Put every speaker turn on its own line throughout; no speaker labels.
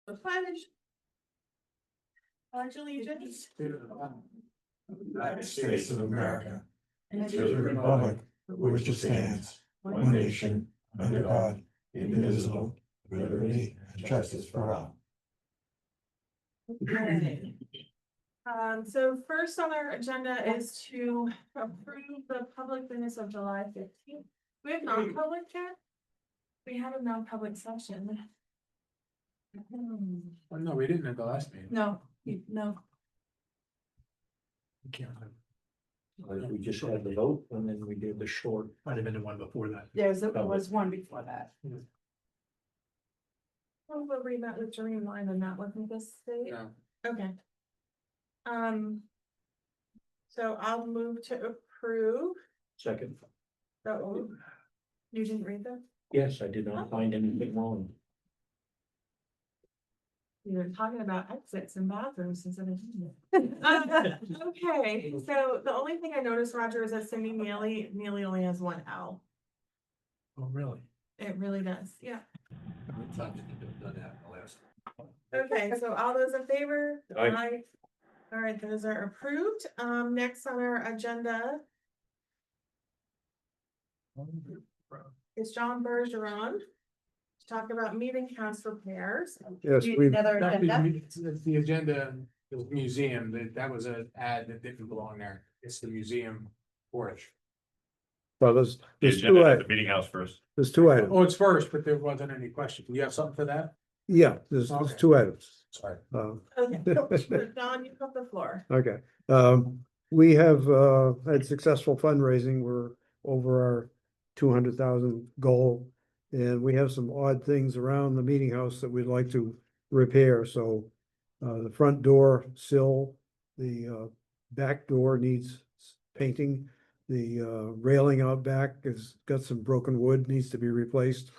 The pledge. Pledge allegiance.
United States of America, and to the republic for which it stands, one nation, under God, indivisible, with liberty and justice for all.
Okay. So first on our agenda is to approve the public minutes of July 15th. We have non-public yet? We have a non-public session.
Oh, no, we didn't at the last meeting.
No,
We can't.
We just had the vote and then we did the short.
Might have been the one before that.
there was one before that.
Mhm.
We'll read that with Dreamline and not with this state.
No.
Okay. So I'll move to approve.
Second,
Oh, you didn't read that?
yes, I did not find anything wrong.
You were talking about exits and bathrooms instead of. Okay, so the only thing I noticed, Roger, is that Cindy Neely only has one L.
Oh, really?
It really does, yeah.
I thought you had done that in the last.
Okay, so all those in favor?
Aye.
All right, those are approved. Next on our agenda is John Bergeron. To talk about meeting house repairs.
Yes, we,
It's the agenda, the museum, that was an ad that didn't belong there. It's the museum porch.
well,
The
there's
agenda
two
at
items,
the meeting house first.
there's two items.
Oh, it's first, but there wasn't any question. Do you have something for that?
Yeah, there's
Okay.
two items.
Sorry.
Okay, Don, you have the floor.
Okay, we have had successful fundraising. We're over our 200,000 goal. And we have some odd things around the meeting house that we'd like to repair, so. The front door sill, the back door needs painting. The railing out back has got some broken wood, needs to be replaced.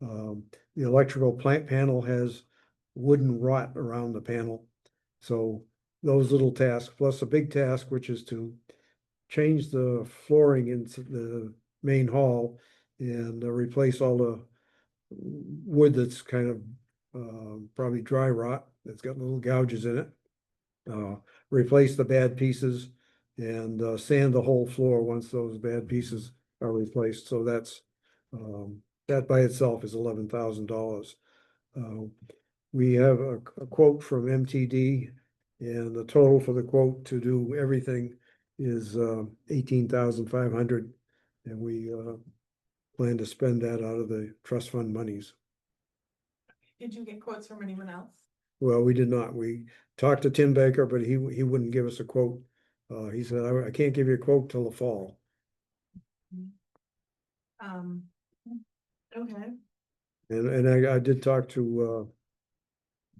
The electrical plant panel has wooden rot around the panel. So those little tasks, plus a big task, which is to change the flooring into the main hall and replace all the wood that's kind of probably dry rot. It's got little gouges in it. Replace the bad pieces and sand the whole floor once those bad pieces are replaced. So that's that by itself is $11,000. We have a quote from MTD, and the total for the quote to do everything is 18,500, and we plan to spend that out of the trust fund monies.
Did you get quotes from anyone else?
Well, we did not. We talked to Tim Baker, but he wouldn't give us a quote. He said, I can't give you a quote till the fall.
Okay,
And I did talk to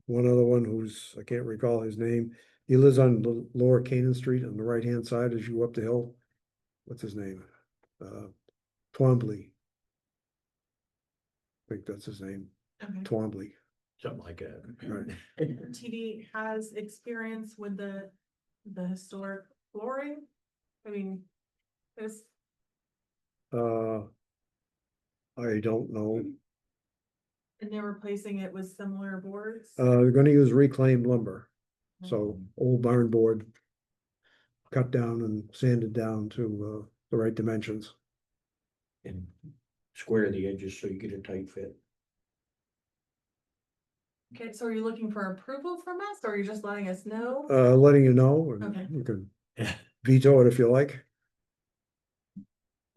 one other one who's, I can't recall his name. He lives on the Lower Canaan Street on the right-hand side as you go up the hill. What's his name? Twombly. I think that's his name,
okay.
Twombly.
Something like that.
Right.
TD has experience with the historic flooring. I mean, there's,
I don't know.
and they're replacing it with similar boards.
They're gonna use reclaimed lumber. So old barn board. Cut down and sanded down to the right dimensions.
And square the edges so you get a tight fit.
Okay, so are you looking for approval from us, or are you just letting us know?
Letting you know, and
Okay.
you can veto it if you like.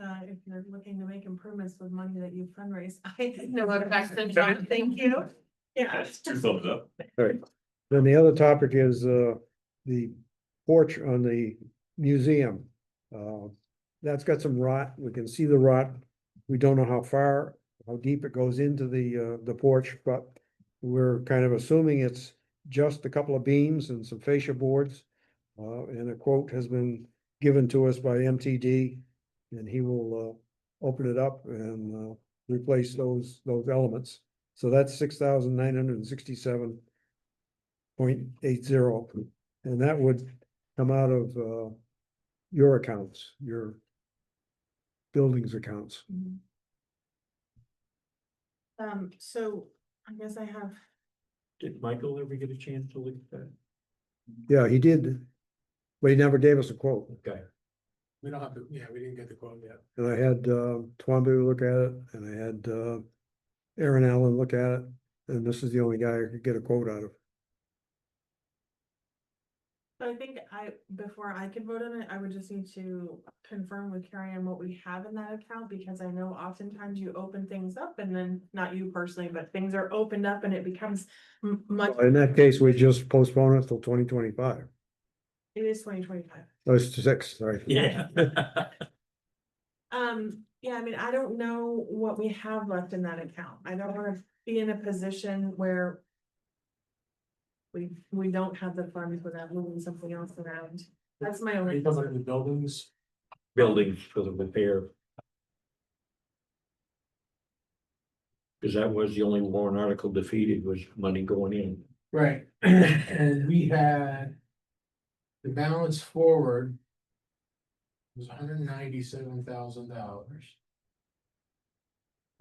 If you're looking to make improvements with money that you fundraise, I know what effect, John, thank you. Yeah.
Two thumbs up.
All right. Then the other topic is the porch on the museum. That's got some rot. We can see the rot. We don't know how deep it goes into the porch, but we're kind of assuming it's just a couple of beams and some fascia boards. And a quote has been given to us by MTD, and he will open it up and replace those elements. So that's $6,967.80, and that would come out of your accounts, your buildings accounts.
So I guess I have
Did Michael ever get a chance to look at that?
Yeah, he did, but he never gave us a quote.
Okay,
We don't have to, yeah, we didn't get the quote yet.
And I had, Twombly look at it, and I had, Aaron Allen look at it, and this is the only guy I could get a quote out of.
So I think before I could vote on it, I would just need to confirm with Carrie on what we have in that account, because I know oftentimes you open things up and then, not you personally, but things are opened up and it becomes much,
In that case, we just postpone it till 2025.
it is 2025.
Oh, it's to 6, sorry.
yeah.
Yeah, I mean, I don't know what we have left in that account. I don't wanna be in a position where we don't have the funds without moving something else around. That's my
Are
only
you talking about
concern.
the buildings?
Buildings for the repair. Cause that was the only warrant article defeated was money going in.
Right, and we had the balance forward was $197,000.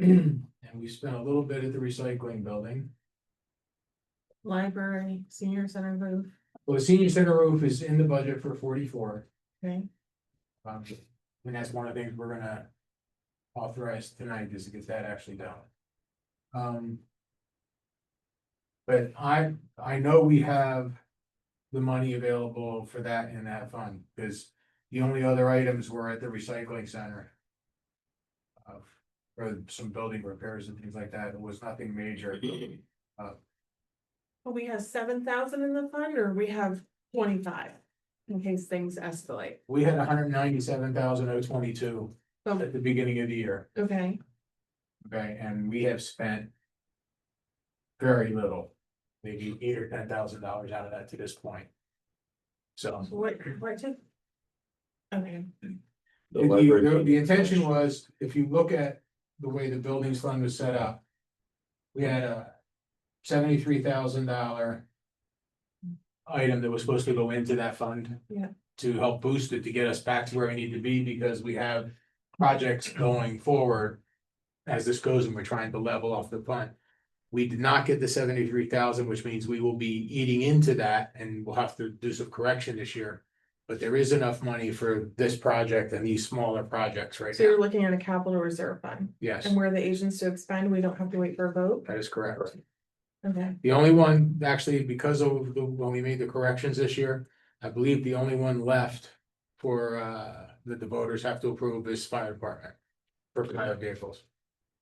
And we spent a little bit at the recycling building.
Library, senior center roof,
Well, the senior center roof is in the budget for 44.
okay?
And that's one of the things we're gonna authorize tonight is to get that actually done. But I know we have the money available for that in that fund, because the only other items were at the recycling center. For some building repairs and things like that. It was nothing major.
Well, we have 7,000 in the fund, or we have 25 in case things escalate.
We had 197,022
So,
at the beginning of the year,
okay,
okay, and we have spent. Very little, maybe $8,000 or $10,000 out of that to this point. So.
what took? Okay,
The intention was, if you look at the way the buildings fund was set up. We had a $73,000. Item that was supposed to go into that fund.
Yeah.
To help boost it, to get us back to where we need to be, because we have projects going forward. As this goes, and we're trying to level off the fund. We did not get the 73,000, which means we will be eating into that, and we'll have to do some correction this year. But there is enough money for this project and these smaller projects right
so
now.
you're looking at a capital reserve fund,
Yes,
and where the agents to expend, we don't have to wait for a vote?
that is correct.
Okay,
The only one, actually, because of when we made the corrections this year, I believe the only one left. For that the voters have to approve is fire department. For fire vehicles.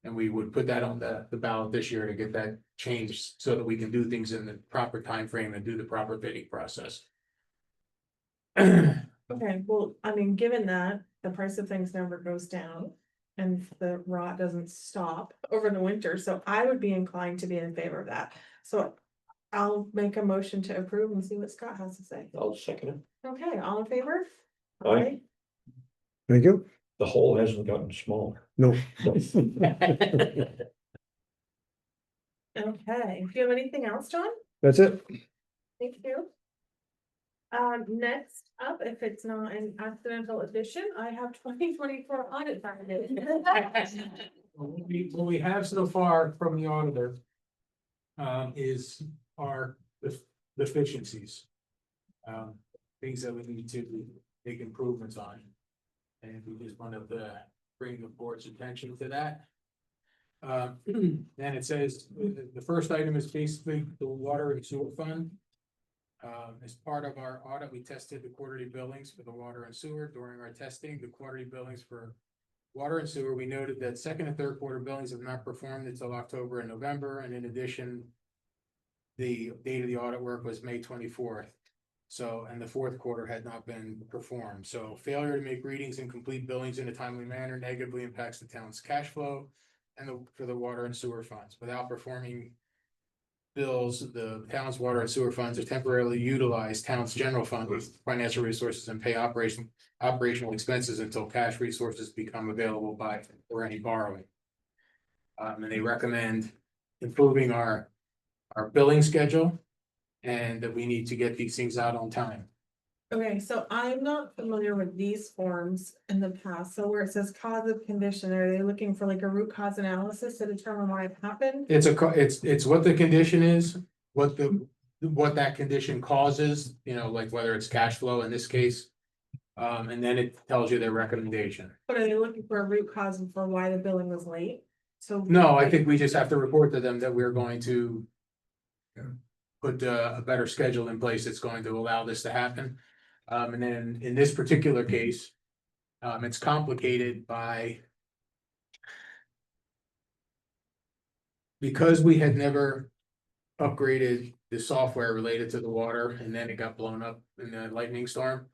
And we would put that on the ballot this year to get that changed so that we can do things in the proper time frame and do the proper bidding process.
okay, well, I mean, given that the price of things never goes down. And the rot doesn't stop over the winter, so I would be inclined to be in favor of that, so. I'll make a motion to approve and see what Scott has to say.
I'll second it.
Okay, all in favor?
Aye.
Thank you.
The hole hasn't gotten smaller.
No,
Okay, do you have anything else, John?
that's it.
Thank you. Next up, if it's not an accidental addition, I have 2024 audit findings.
What we have so far from the auditor. Is our deficiencies. Things that we need to make improvements on. And we just wanted to bring the board's attention to that. And it says, the first item is basically the water and sewer fund. As part of our audit, we tested the quarterly billings for the water and sewer. During our testing, the quarterly billings for water and sewer, we noted that second and third quarter billings have not performed until October and November, and in addition. The date of the audit work was May 24th. So, and the fourth quarter had not been performed. So failure to make readings and complete billings in a timely manner negatively impacts the town's cash flow. And for the water and sewer funds. Without performing bills, the town's water and sewer funds are temporarily utilize town's general fund with financial resources and pay operational expenses until cash resources become available by or any borrowing. And they recommend improving our billing schedule. And that we need to get these things out on time.
Okay, so I'm not familiar with these forms in the past, so where it says cause of condition, are they looking for like a root cause analysis to determine why it happened?
It's what the condition is, what that condition causes, you know, like whether it's cash flow in this case. And then it tells you their recommendation.
But are they looking for a root cause for why the billing was late? So.
No, I think we just have to report to them that we're going to. Put a better schedule in place that's going to allow this to happen. And then in this particular case. It's complicated by. Because we had never upgraded the software related to the water and then it got blown up in the lightning storm.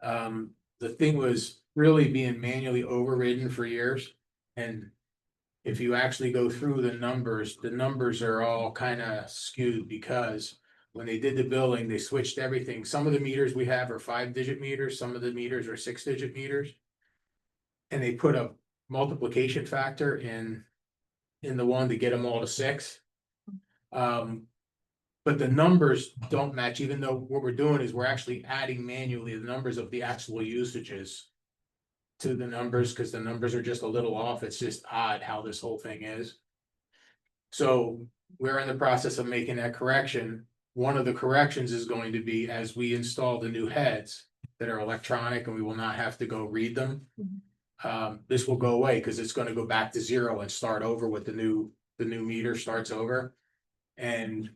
The thing was really being manually overridden for years. And if you actually go through the numbers are all kind of skewed because when they did the billing, they switched everything. Some of the meters we have are 5-digit meters, some of the meters are 6-digit meters. And they put a multiplication factor in the one to get them all to 6. But the numbers don't match, even though what we're doing is we're actually adding manually the numbers of the actual usages to the numbers, because the numbers are just a little off. It's just odd how this whole thing is. So we're in the process of making that correction. One of the corrections is going to be as we install the new heads that are electronic and we will not have to go read them. This will go away because it's going to go back to 0 and start over with the new meter starts over. And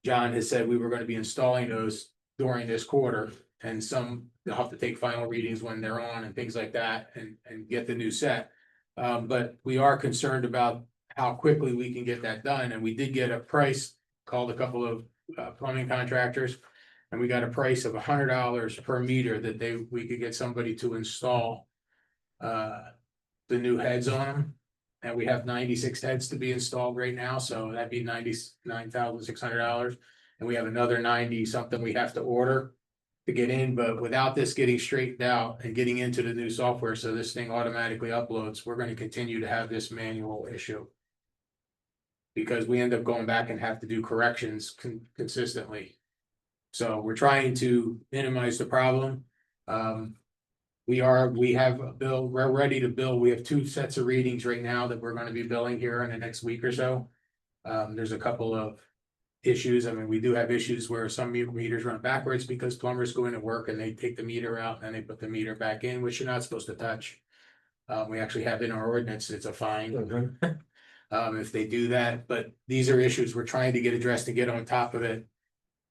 John has said we were going to be installing those during this quarter, and they'll have to take final readings when they're on and things like that and get the new set. But we are concerned about how quickly we can get that done. And we did get a price, called a couple of plumbing contractors, and we got a price of $100 per meter that we could get somebody to install the new heads on them. And we have 96 heads to be installed right now, so that'd be $99,600. And we have another 90 something we have to order to get in, but without this getting straightened out and getting into the new software, so this thing automatically uploads, we're going to continue to have this manual issue. Because we end up going back and have to do corrections consistently. So we're trying to minimize the problem. We have a bill, we're ready to bill. We have 2 sets of readings right now that we're going to be billing here in the next week or so. There's a couple of issues. I mean, we do have issues where some meters run backwards because plumbers go into work and they take the meter out and they put the meter back in, which you're not supposed to touch. We actually have in our ordinance, it's a fine. If they do that, but these are issues we're trying to get addressed and get on top of it.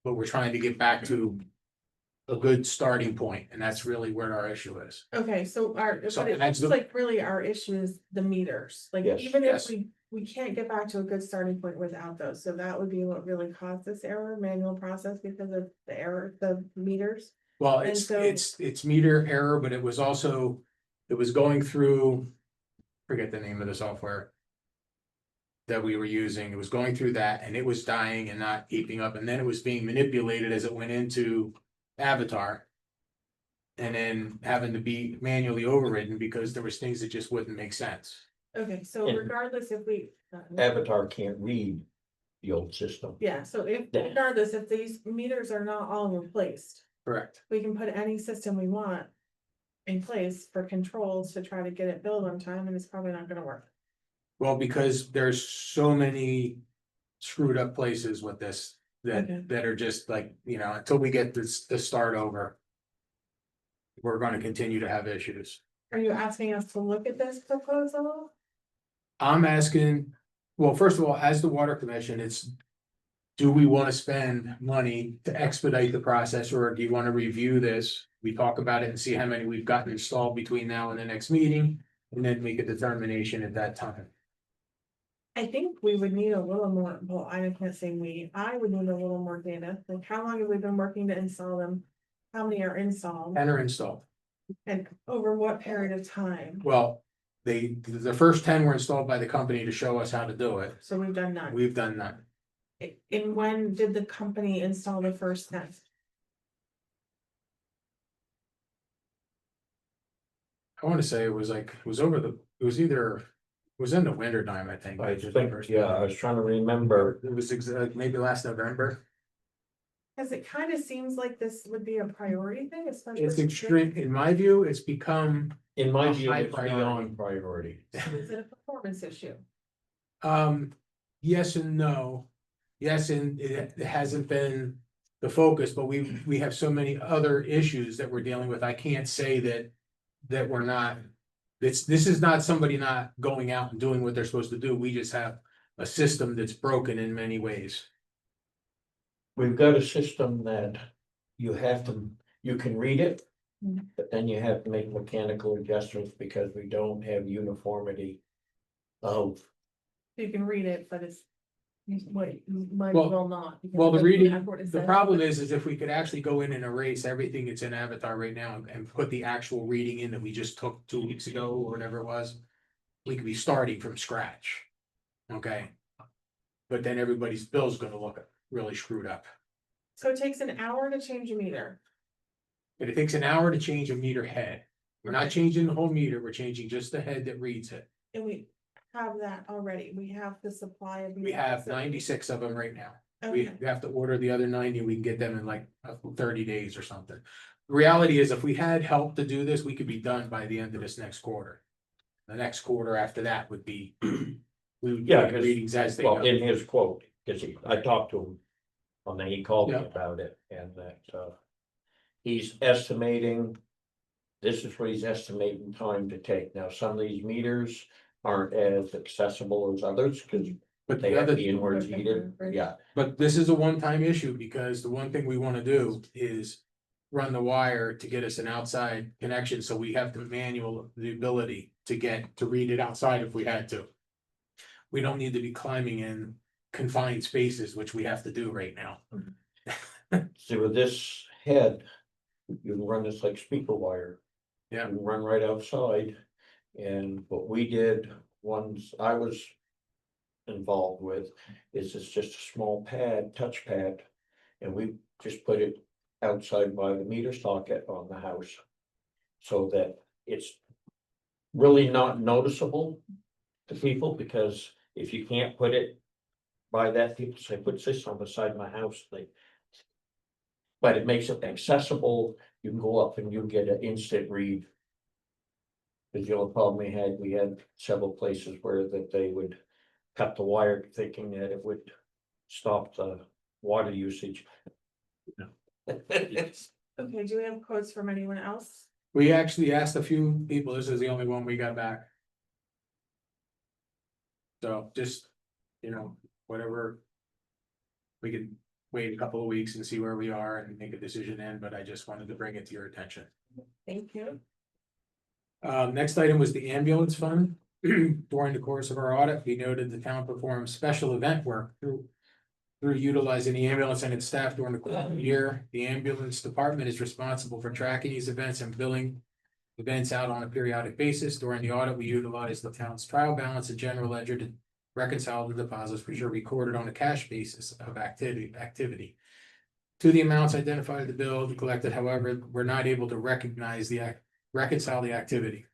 But we're trying to get back to a good starting point, and that's really where our issue is.
Okay, so
So
but it
that's
looks
the-
like really our issue is the meters, like
Yes.
even
Yes.
if we can't get back to a good starting point without those, so that would be what really caused this error, manual process because of the error, the meters.
Well,
And so-
it's meter error, but it was going through, forget the name of the software that we were using. It was going through that and it was dying and not keeping up, and then it was being manipulated as it went into Avatar. And then having to be manually overridden because there was things that just wouldn't make sense.
Okay, so
And-
regardless if we.
Avatar can't read the old system.
Yeah, so if
Yeah.
regardless, if these meters are not all replaced,
Correct.
we can put any system we want in place for controls to try to get it billed on time, and it's probably not gonna work.
Well, because there's so many screwed up places with this
Okay.
that are just like, until we get the start over. We're gonna continue to have issues.
Are you asking us to look at this proposal?
I'm asking, well, first of all, as the water commission, do we want to spend money to expedite the process, or do you want to review this? We talk about it and see how many we've gotten installed between now and the next meeting, and then make a determination at that time.
I think we would need a little more, well, I can't say I would need a little more data, like how long have we been working to install them? How many are installed,
And are installed.
and over what period of time?
Well, the first 10 were installed by the company to show us how to do it.
So we've done none.
We've done none.
And when did the company install the first 10?
I want to say it was in the winter time, I think.
I think, yeah, I was trying to remember.
It was maybe last November.
Cause it kind of seems like this would be a priority thing, especially.
It's extreme, in my view, it's become,
In my
A
view,
high
it's
priority.
beyond priority.
Is it a performance issue?
yes and no. yes, and it hasn't been the focus, but we have so many other issues that we're dealing with. I can't say that we're not. This is not somebody not going out and doing what they're supposed to do. We just have a system that's broken in many ways.
We've got a system that you can read it.
Mhm.
But then you have to make mechanical adjustments because we don't have uniformity of,
You can read it, but it's, wait, might
Well-
as well not. because
Well, the
it doesn't
reading,
have what it
the
says.
problem is if we could actually go in and erase everything that's in Avatar right now and put the actual reading in that we just took 2 weeks ago or whatever it was. We could be starting from scratch. Okay? But then everybody's bill's gonna look really screwed up.
So it takes an hour to change a meter.
But it takes an hour to change a meter head. We're not
Okay.
changing the whole meter, we're changing just the head that reads it.
And we have that already. We have the supply of.
We have 96 of them right now. We
Okay,
have to order the other 90, we can get them in like 30 days or something. The reality is, if we had help to do this, we could be done by the end of this next quarter. The next quarter after that would be. We would
Yeah,
get
'cause-
readings as they
well,
go.
in his quote, because I talked to him. And then he called me
Yeah.
about it and that, he's estimating. This is what he's estimating time to take. Now, some of these meters aren't as accessible as others, because
But
they
the
have
other,
to be inwards heated, yeah.
but this is a one-time issue because the one thing we wanna do is. Run the wire to get us an outside connection, so we have the ability to read it outside if we had to. We don't need to be climbing in confined spaces, which we have to do right now.
See, with this head, you can run this like speaker wire.
Yeah.
You can run right outside, and what we did, once I was. Involved with, is it's just a small pad, touch pad. And we just put it outside by the meter socket on the house. So that it's really not noticeable to people, because if you can't put it. By that, people say, put this on the side of my house, but it makes it accessible, you can go up and you get an instant read. Cause the only problem we had several places where that they would cut the wire thinking that it would stop the water usage.
okay, do we have quotes from anyone else?
We actually asked a few people, this is the only one we got back. So just, whatever. We could wait a couple of weeks and see where we are and make a decision then, but I just wanted to bring it to your attention.
Thank you.
Next item was the ambulance fund. During the course of our audit, we noted the town performed special event work through utilizing the ambulance and its staff during the course of the year. The ambulance department is responsible for tracking these events and billing events out on a periodic basis. During the audit, we utilized the town's trial balance and general ledger to reconcile the deposits, which are recorded on a cash basis of activity. To the amounts identified in the bill collected, however, we're not able to reconcile the activity.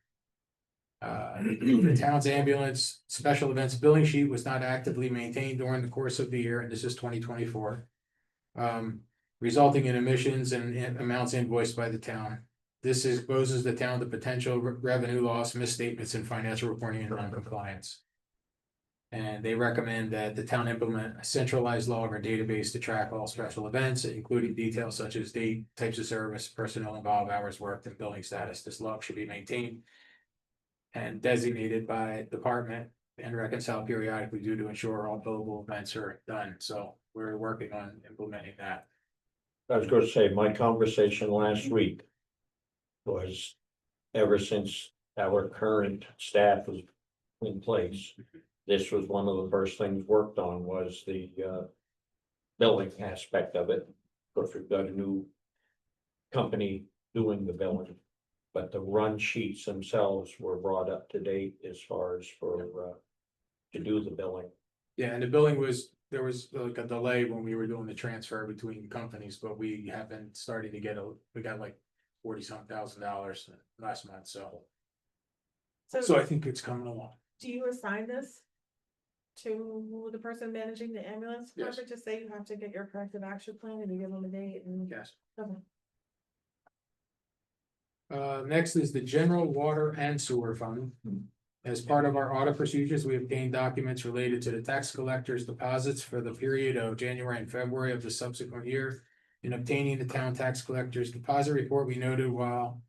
The town's ambulance special events billing sheet was not actively maintained during the course of the year, and this is 2024. Resulting in emissions and amounts invoiced by the town. This exposes the town to potential revenue loss, misstatements in financial reporting and non-compliance. And they recommend that the town implement a centralized log or database to track all special events, including details such as date, types of service, personnel involved, hours worked, and billing status. This log should be maintained and designated by department and reconciled periodically due to ensure all billable events are done. So we're working on implementing that.
I was gonna say, my conversation last week. Was ever since our current staff was in place. This was one of the first things worked on was the billing aspect of it. Of course, we've got a new company doing the billing. But the run sheets themselves were brought up to date as far as to do the billing.
Yeah, and there was like a delay when we were doing the transfer between companies, but we have been starting to we got like $40,000 last month, so
So
I think it's coming along.
do you assign this to the person managing the ambulance?
Yes.
Or just say you have to get your corrective action plan and you give them a date and.
Yes.
Okay.
Next is the general water and sewer fund. As part of our audit procedures, we obtained documents related to the tax collector's deposits for the period of January and February of the subsequent year. In obtaining the town tax collector's deposit report, we noted while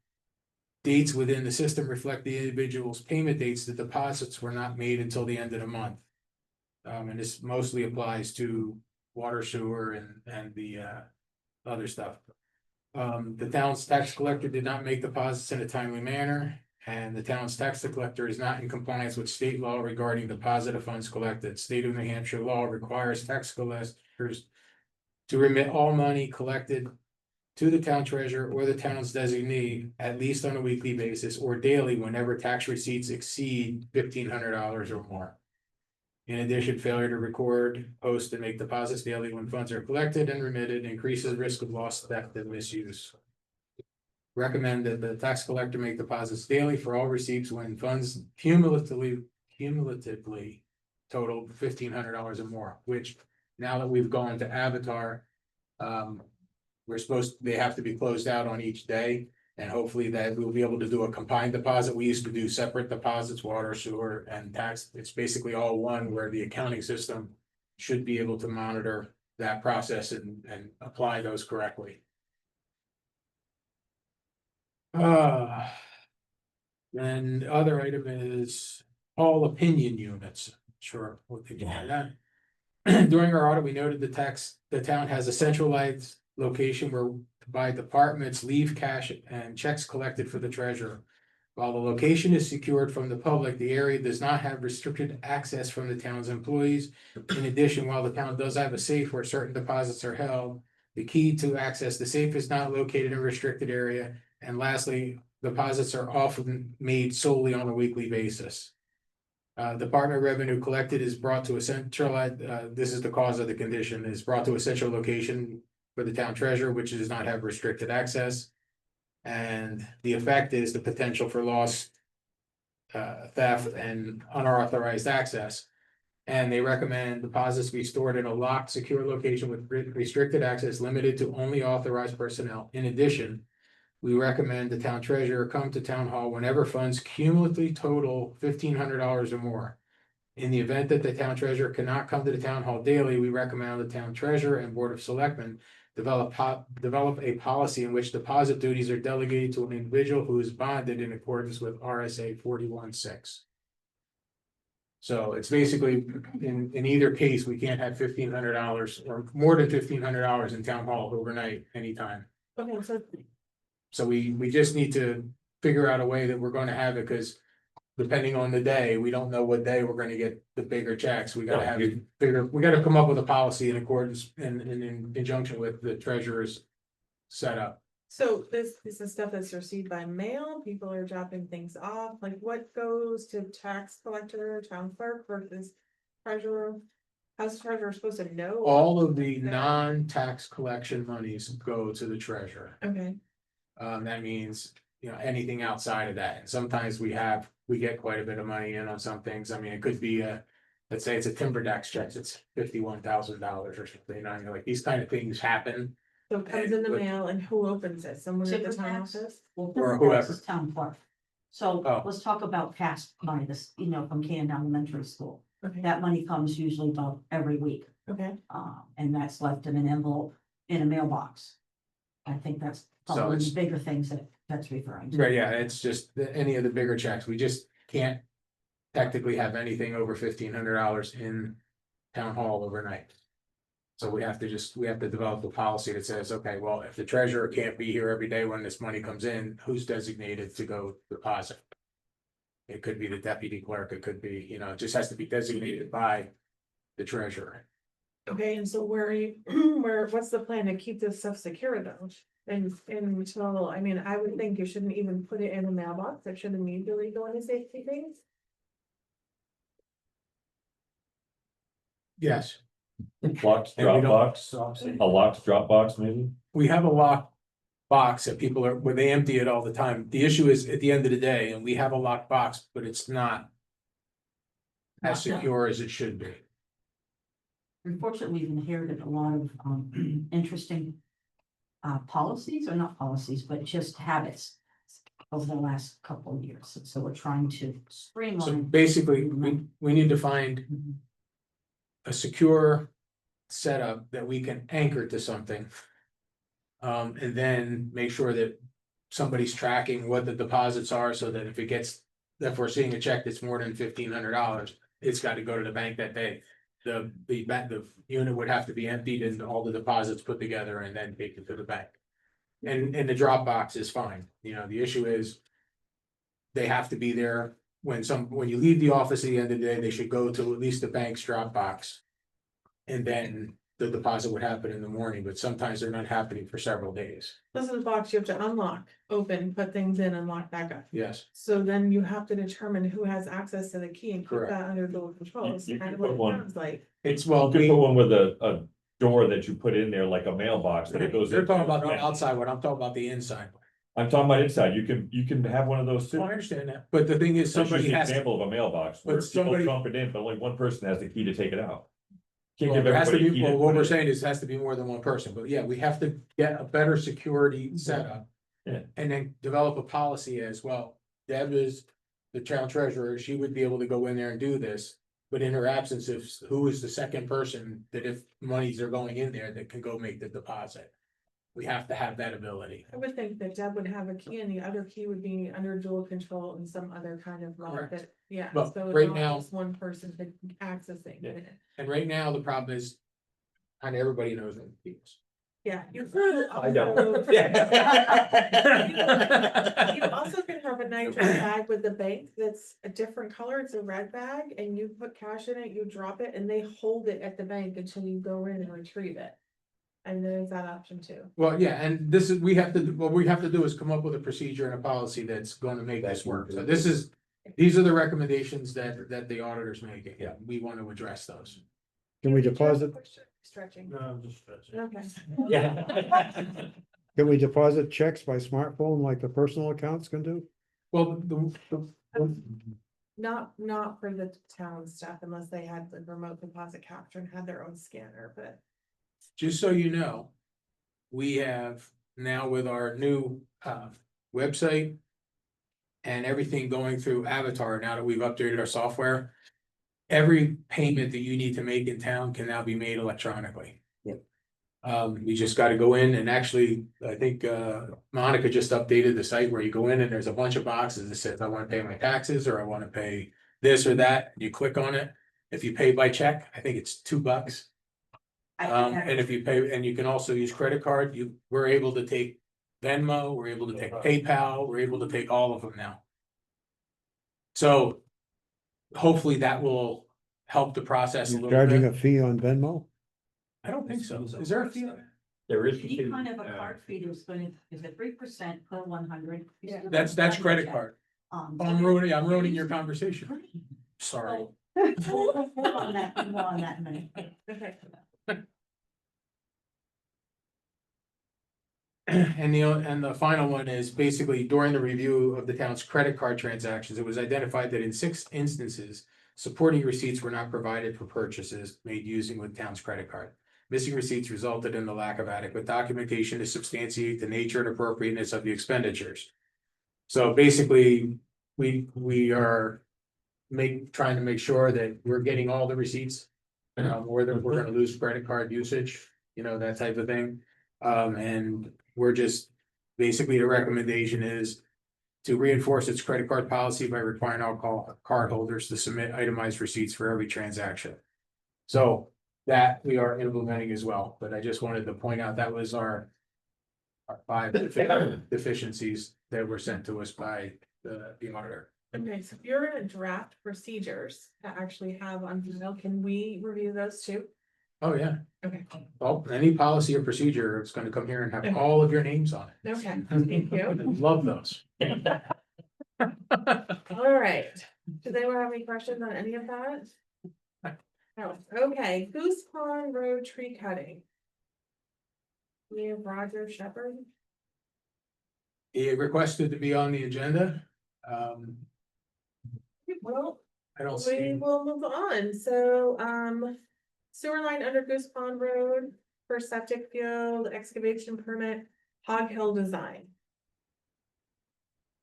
dates within the system reflect the individual's payment dates, the deposits were not made until the end of the month. And this mostly applies to water, sewer, and the other stuff. The town's tax collector did not make deposits in a timely manner, and the town's tax collector is not in compliance with state law regarding deposit of funds collected. State of New Hampshire law requires tax collectors to remit all money collected to the town treasurer or the town's designee at least on a weekly basis or daily whenever tax receipts exceed $1,500 or more. In addition, failure to record, post, and make deposits daily when funds are collected and remitted increases risk of loss, theft, and misuse. Recommend that the tax collector make deposits daily for all receipts when funds cumulatively total $1,500 or more, which now that we've gone to Avatar, they have to be closed out on each day. And hopefully that we'll be able to do a combined deposit. We used to do separate deposits, water, sewer, and tax. It's basically all one where the accounting system should be able to monitor that process and apply those correctly. Then the other item is all opinion units. Sure, what they do by that. During our audit, we noted the town has a centralized location where by departments leave cash and checks collected for the treasurer. While the location is secured from the public, the area does not have restricted access from the town's employees. In addition, while the town does have a safe where certain deposits are held, the key to access the safe is not located in a restricted area. And lastly, deposits are often made solely on a weekly basis. Department of Revenue collected is brought to a centralized, this is the cause of the condition, is brought to a central location for the town treasurer, which does not have restricted access. And the effect is the potential for loss, theft, and unauthorized access. And they recommend deposits be stored in a locked, secure location with restricted access limited to only authorized personnel. In addition, we recommend the town treasurer come to town hall whenever funds cumulatively total $1,500 or more. In the event that the town treasurer cannot come to the town hall daily, we recommend the town treasurer and board of selectmen develop a policy in which deposit duties are delegated to an individual who is bonded in accordance with RSA 41-6. So it's basically, in either case, we can't have $1,500 or more than $1,500 in town hall overnight anytime.
Okay, so
So we just need to figure out a way that we're gonna have it, because depending on the day, we don't know what day we're gonna get the bigger checks. We gotta have it bigger, we gotta come up with a policy in accordance and in conjunction with the treasurer's setup.
So this is stuff that's received by mail, people are dropping things off, like what goes to tax collector, town clerk versus treasurer? How's the treasurer supposed to know?
All of the non-tax collection monies go to the treasurer.
Okay,
That means, anything outside of that. And sometimes we get quite a bit of money in on some things. I mean, it could be let's say it's a timber tax check, it's $51,000 or something, like these kind of things happen.
so it comes in the mail and who opens it? Someone at the
Timber
town
tax?
office?
Well,
Or
Or
whoever.
Town clerk. So
Oh.
let's talk about past money, this, from Canton Elementary School.
Okay,
That money comes usually about every week,
okay,
and that's left in an envelope in a mailbox. I think that's
So
probably
it's-
the bigger things that's referring to.
Right, yeah, it's just any of the bigger checks. We just can't technically have anything over $1,500 in town hall overnight. So we have to develop a policy that says, okay, well, if the treasurer can't be here every day when this money comes in, who's designated to go deposit? It could be the deputy clerk, it could be, it just has to be designated by the treasurer.
okay, and so what's the plan to keep this stuff secure though? And until, I mean, I would think you shouldn't even put it in a mailbox, it should immediately go into safety things.
Yes.
Locked
And we don't-
Dropbox, a locked Dropbox maybe?
We have a locked box that people where they empty it all the time. The issue is at the end of the day, and we have a locked box, but it's not as
Not done.
secure as it should be.
Unfortunately, we've inherited a lot of interesting policies, or not policies, but just habits. over the last couple of years, so we're trying to
So
streamline.
basically, we need to find a secure setup that we can anchor to something. And then make sure that somebody's tracking what the deposits are, so that if it gets, if we're seeing a check that's more than $1,500, it's got to go to the bank that day. The unit would have to be emptied and all the deposits put together and then take it to the bank. And the Dropbox is fine, you know, the issue is they have to be there when you leave the office at the end of the day, they should go to at least the bank's Dropbox. And then the deposit would happen in the morning, but sometimes they're not happening for several days.
This is a box you have to unlock, open, put things in and lock back up.
Yes,
So then you have to determine who has access to the key and keep
Correct.
that under dual control. It's
You
kind
can
of what
put
it
one.
sounds like.
it's
You could put
well,
one with a door that you put in there like a mailbox that it goes.
they're talking
into.
about the outside one, I'm talking about the inside.
I'm talking about inside. You can have one of those too.
Oh, I understand that, but the thing is,
That's just
somebody
an
has,
example of a mailbox
But
where people
somebody-
trump it in, but only one person has the key to take it out. Can't
well,
give
there has to
everybody a
be,
key to
well, what
put
we're
it-
saying is, it has to be more than one person, but yeah, we have to get a better security setup.
Yeah.
And then develop a policy as well. Deb is the town treasurer, she would be able to go in there and do this. But in her absence, who is the second person that if monies are going in there that can go make the deposit? We have to have that ability.
I would think that Deb would have a key and the other key would be under dual control and some other kind of lock
Correct.
that, yeah.
But
So it's
right
not
now-
just one person accessing
Yeah.
it.
And right now, the problem is. Kind of everybody knows what it is.
Yeah. You
I don't.
You also can have a nice bag with the bank that's a different color, it's a red bag, and you put cash in it, you drop it, and they hold it at the bank until you go in and retrieve it. And there's that option too.
Well, yeah, and this is, what we have to do is come up with a procedure and a policy that's gonna make this work. So these are the recommendations that the auditor's making.
Yeah.
We want to address those.
Can we deposit,
Stretching,
No, I'm just stretching.
okay.
Yeah.
can we deposit checks by smartphone like the personal accounts can do?
Well,
Not for the town stuff unless they had the remote deposit capture and had their own scanner, but.
just so you know, we have now with our new website. And everything going through Avatar, now that we've updated our software. Every payment that you need to make in town can now be made electronically.
Yep.
You just gotta go in and actually, I think Monica just updated the site where you go in and there's a bunch of boxes that says, I wanna pay my taxes, or I wanna pay this or that, you click on it. If you pay by check, I think it's $2. And if you pay, and you can also use credit card, we're able to take Venmo, we're able to take PayPal, we're able to take all of them now. So hopefully that will help the process a
You're
little
charging
bit.
a fee on Venmo?
I don't think so. Is there a fee?
There is.
Any kind of a card fee that's going to, is it 3% per 100?
Yeah.
That's credit card.
Um,
Oh, I'm ruining your conversation. Sorry.
We'll on that in a minute.
Okay.
And the final one is basically during the review of the town's credit card transactions, it was identified that in 6 instances. Supporting receipts were not provided for purchases made using the town's credit card. Missing receipts resulted in the lack of adequate documentation to substantiate the nature and appropriateness of the expenditures. So basically, we are trying to make sure that we're getting all the receipts. Or that we're gonna lose credit card usage, that type of thing. And we're just, basically the recommendation is to reinforce its credit card policy by requiring all cardholders to submit itemized receipts for every transaction. So that we are implementing as well, but I just wanted to point out that was our 5 deficiencies that were sent to us by the auditor.
Okay, so if you're gonna draft procedures to actually have on email, can we review those too?
Oh, yeah.
Okay.
Well, any policy or procedure, it's gonna come here and have all of your names on it.
Okay, thank you.
Love those.
All right. Does anyone have any questions on any of that? No, okay, Goose Pond Road tree cutting. We have Roger Shepherd.
He requested to be on the agenda.
Well,
I don't
we
see,
will move on. So, sewer line under Goose Pond Road for septic field excavation permit, Hog Hill design.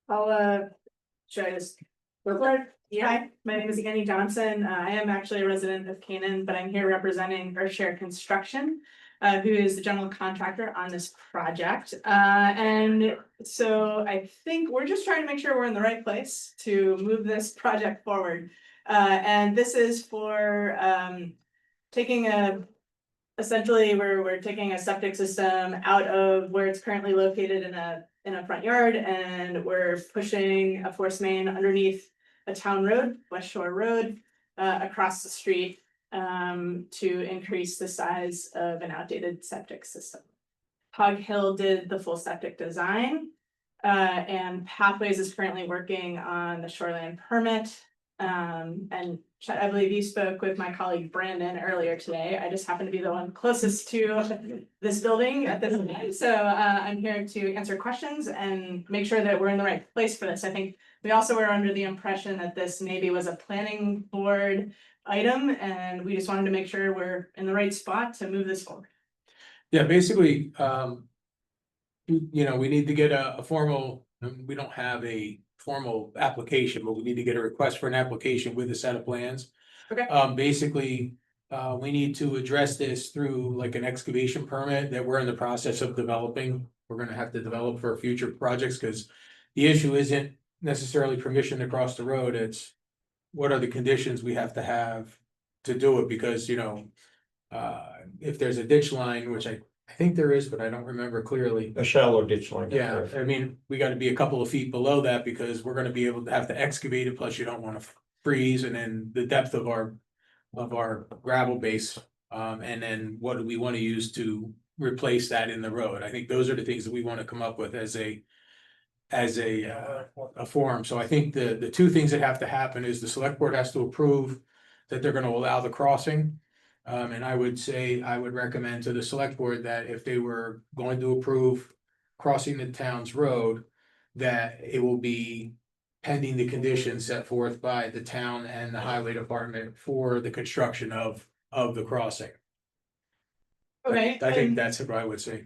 Should I just? Go for it? Yeah, hi, my name is Annie Johnson. I am actually a resident of Canaan, but I'm here representing Earthshare Construction. Who is the general contractor on this project. And so I think we're just trying to make sure we're in the right place to move this project forward. And this is for taking essentially, we're taking a septic system out of where it's currently located in a front yard, and we're pushing a force main underneath a town road, West Shore Road, across the street, to increase the size of an outdated septic system. Hog Hill did the full septic design, and Pathways is currently working on the shoreline permit. And Chet, I believe you spoke with my colleague Brandon earlier today. I just happen to be the one closest to this building at this time. So I'm here to answer questions and make sure that we're in the right place for this. I think we also were under the impression that this maybe was a planning board item, and we just wanted to make sure we're in the right spot to move this forward.
Yeah, basically, you know, we need to get a formal, we don't have a formal application, but we need to get a request for an application with a set of plans.
Okay.
Basically, we need to address this through like an excavation permit that we're in the process of developing. We're gonna have to develop for future projects, because the issue isn't necessarily permission to cross the road, it's what are the conditions we have to do it, because, you know, if there's a ditch line, which I think there is, but I don't remember clearly.
A shallow ditch line.
Yeah, I mean, we gotta be a couple of feet below that, because we're gonna be able to have to excavate it, plus you don't wanna freeze, and then the depth of our gravel base. And then what do we wanna use to replace that in the road? I think those are the things that we wanna come up with as a forum. So I think the two things that have to happen is the select board has to approve that they're gonna allow the crossing. And I would say, I would recommend to the select board that if they were going to approve crossing the town's road, that it will be pending the conditions set forth by the town and the highway department for the construction of the crossing.
Okay.
I think that's what I would say.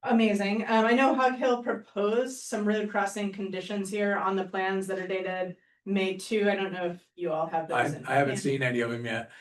Amazing. I know Hog Hill proposed some road crossing conditions here on the plans that are dated May 2. I don't know if you all have those.
I haven't seen any of them yet.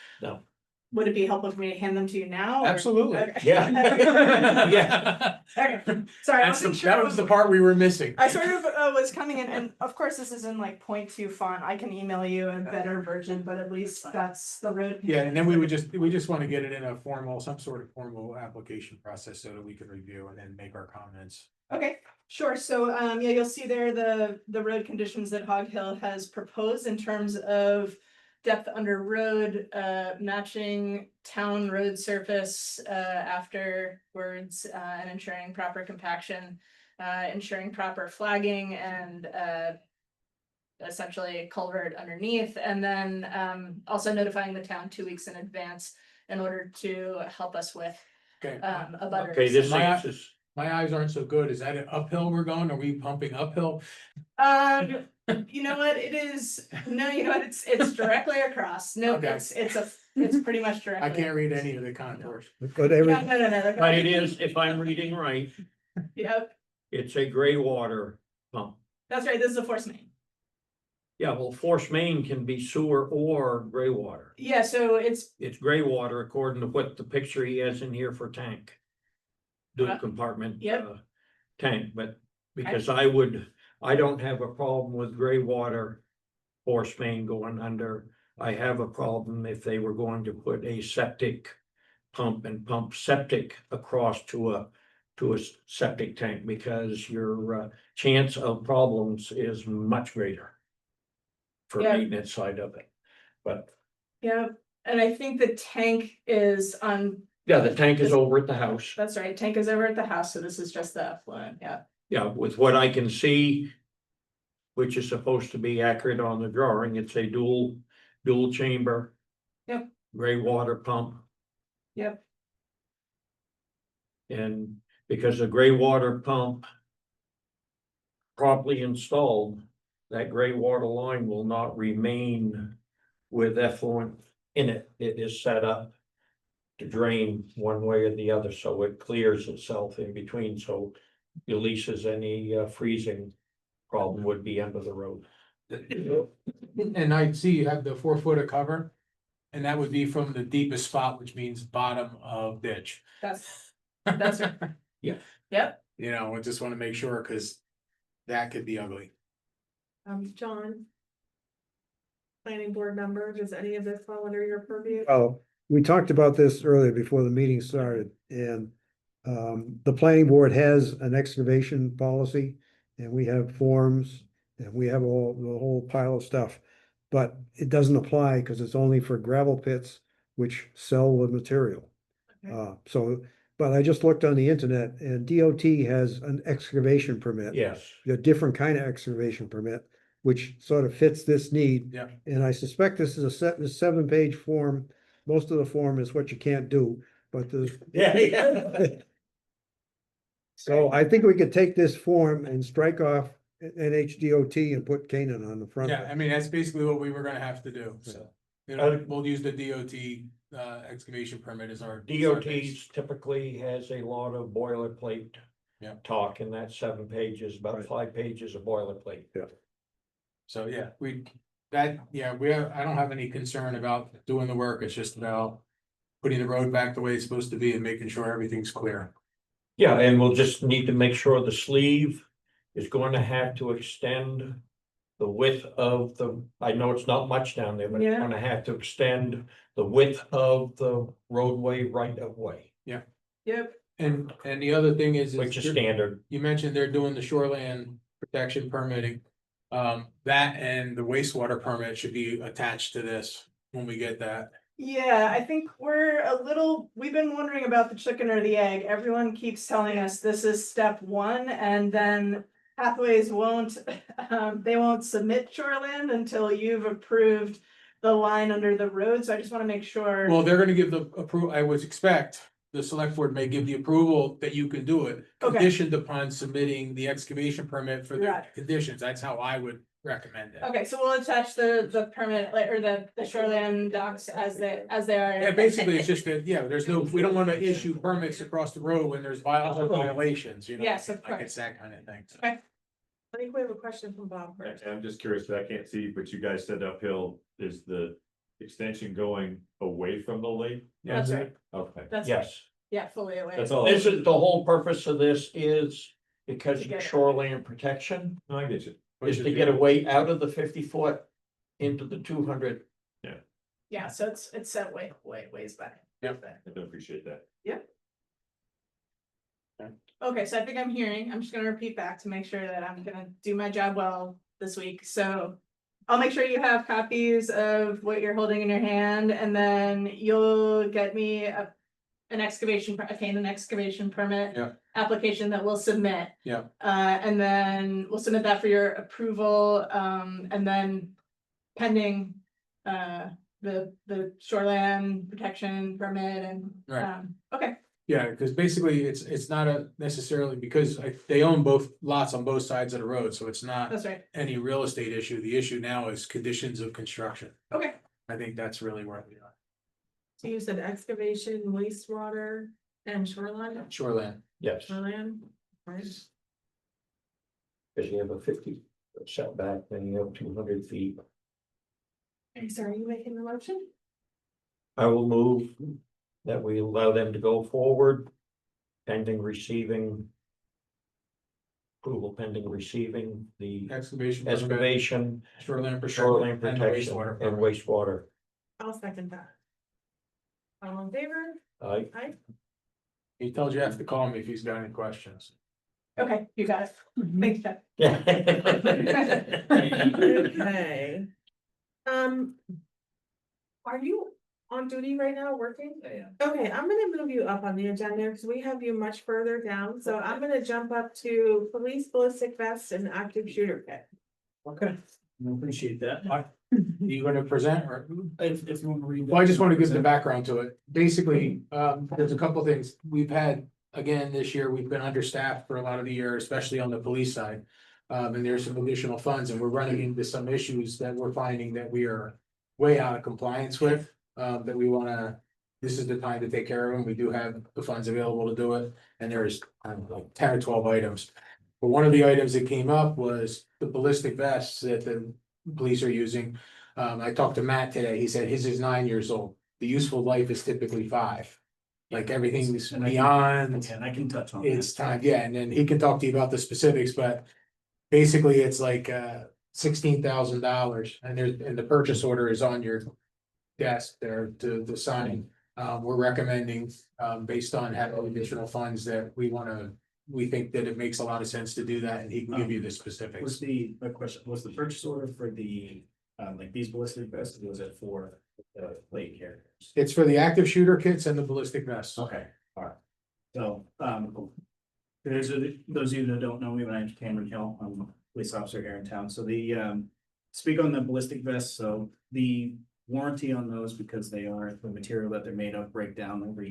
Would it be helpful for me to hand them to you now? or-
Absolutely.
Okay.
Yeah. Yeah.
Okay, sorry, I wasn't sure.
That was the part we were missing.
I sort of was coming in, and of course, this is in like 0.2 font. I can email you a better version, but at least that's the road.
Yeah, and then we just want to get it in a formal, some sort of formal application process so that we can review and then make our comments.
Okay, sure. So, yeah, you'll see there the road conditions that Hog Hill has proposed in terms of depth under road, matching town road surface, afterwards, and ensuring proper compaction, ensuring proper flagging and, essentially culvert underneath, and then, also notifying the town 2 weeks in advance in order to help us with,
Okay.
a butter.
Okay, this
My-
is,
My eyes aren't so good. Is that an uphill we're going? Are we pumping uphill?
You know what, it is, no, you know what, it's directly across, no,
Okay.
it's pretty much directly.
I can't read any of the contours.
But every,
Yeah, no.
but it is, if I'm reading right,
Yep,
it's a gray water pump.
that's right, this is a force main.
Yeah, well, force main can be sewer or gray water.
Yeah, so it's,
It's gray water according to what the picture he has in here for tank. Dual compartment.
Yep.
Tank, but because I don't have a problem with gray water force main going under. I have a problem if they were going to put a septic pump and pump septic across to a septic tank, because your chance of problems is much greater for
Yeah.
maintenance side of it. But
yeah, and I think the tank is on,
yeah, the tank is over at the house.
that's right, tank is over at the house, so this is just the effluent, yeah.
Yeah, with what I can see, which is supposed to be accurate on the drawing, it's a dual chamber.
Yep.
Gray water pump,
Yep,
and because the gray water pump properly installed, that gray water line will not remain with effluent in it. It is set up to drain one way or the other, so it clears itself in between, so releases any freezing problem would be under the road.
And I see you have the 4 foot of cover. And that would be from the deepest spot, which means bottom of ditch.
That's right.
Yeah.
Yep.
You know, I just wanna make sure, cause that could be ugly.
John. Planning board member, does any of this fall under your purview?
Oh, we talked about this earlier before the meeting started, and the planning board has an excavation policy, and we have forms, and we have all, the whole pile of stuff. But it doesn't apply because it's only for gravel pits which sell the material.
Okay.
But I just looked on the internet and DOT has an excavation permit.
Yes,
A different kind of excavation permit, which sort of fits this need.
Yeah.
And I suspect this is a 7-page form. Most of the form is what you can't do, but the.
yeah.
So I think we could take this form and strike off NHDOT and put Canaan on the front.
Yeah, I mean, that's basically what we were gonna have to do, so. You know, we'll use the DOT excavation permit as our.
DOT's typically has a lot of boilerplate.
Yeah.
Talk in that 7 pages, about
Right.
5 pages of boilerplate.
So, yeah, I don't have any concern about doing the work, it's just about. Putting the road back the way it's supposed to be and making sure everything's clear.
Yeah, and we'll just need to make sure the sleeve is going to have to extend. The width of I know it's not much down there, but it's
Yeah.
gonna have to extend the width of the roadway right of way,
Yep.
And the other thing is.
which is
you're-
standard.
You mentioned they're doing the shoreland protection permitting. That and the wastewater permit should be attached to this when we get that.
Yeah, I think we've been wondering about the chicken or the egg. Everyone keeps telling us this is step one and then Pathways won't, they won't submit shoreland until you've approved the line under the road. So I just want to make sure.
Well, they're gonna give the approval, I would expect the select board may give the approval that you can do it.
Okay.
Conditioned upon submitting the excavation permit for the
Right.
conditions. That's how I would recommend it.
Okay, so we'll attach the permit or the shoreland docs as they are.
Yeah, basically, it's just that, we don't wanna issue permits across the road when there's violations, you know?
Yes, of
Like
course.
it's that kind of thing.
Okay.
I think we have a question from Bob
And
first.
I'm just curious, but I can't see, but you guys said uphill, is the extension going away from the lake?
That's right.
Okay.
That's,
Yes,
yeah, fully away.
That's all.
this is the whole purpose of this is because
To
of
get it.
shoreline protection.
No, I get you.
Is to get away out of the 50-foot into the 200.
Yeah, so it's set ways back.
Yep.
I do appreciate that.
Okay, so I think I'm just gonna repeat back to make sure that I'm gonna do my job well this week, so. I'll make sure you have copies of what you're holding in your hand, and then you'll get me an excavation permit.
Yeah.
Application that we'll submit.
Yeah.
And then we'll submit that for your approval, and then pending, the shoreland protection permit and,
Right.
okay.
Yeah, because basically it's not necessarily because they own both lots on both sides of the road, so it's not
That's right,
any real estate issue. The issue now is conditions of construction.
okay.
I think that's really where we are.
So you said excavation, wastewater and shoreline,
Shoreland.
Yes,
shoreline, right?
because you have a 50 setback, then you have 200 feet.
Okay, so are you making the motion?
I will move that we allow them to go forward pending receiving. Approval pending receiving the
Excavation. permit,
excavation,
Shoreland
shoreline
protection. And the
protection
wastewater
and
permit.
wastewater.
I'll second that. All in favor?
I,
Aye.
He tells you have to call me if he's got any questions.
Okay, you got it. Thanks, Jeff.
Okay. Are you on duty right now, working? Okay, I'm gonna move you up on the agenda because we have you much further down, so I'm gonna jump up to police ballistic vest and active shooter kit.
Okay, I appreciate that. You gonna present or?
If you want to read.
Well, I just want to give the background to it. Basically, there's a couple things. We've had, again, this year, we've been understaffed for a lot of the year, especially on the police side. And there's some additional funds and we're running into some issues that we're finding that we are way out of compliance with. That we wanna, this is the time to take care of them. We do have the funds available to do it. And there's like 10 or 12 items. But one of the items that came up was the ballistic vests that the police are using. I talked to Matt today, he said his is 9 years old, the useful life is typically 5. Like everything's
And I can-
beyond,
And I can touch on
it's
that.
time, yeah, and then he can talk to you about the specifics, but. Basically, it's like $16,000 and the purchase order is on your desk there to sign. We're recommending, based on having additional funds that we think that it makes a lot of sense to do that and he can give you the
Was
specifics.
my question, was the purchase order for the, like these ballistic vests, or was it for the plate carriers?
It's for the active shooter kits and the ballistic vests.
Okay, alright. So, those of you that don't know me, my name's Cameron Hill, I'm a police officer here in town, so speak on the ballistic vests, so the warranty on those, because they are the material that they're made of, break down over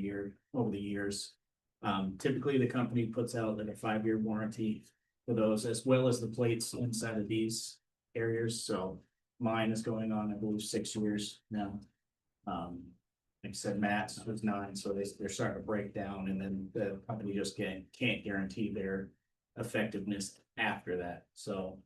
the years. Typically, the company puts out like a 5-year warranty for those, as well as the plates inside of these carriers, so mine is going on, I believe, 6 years now. Like I said, Matt's was 9, so they're starting to break down, and then the company just can't guarantee their effectiveness after that, so,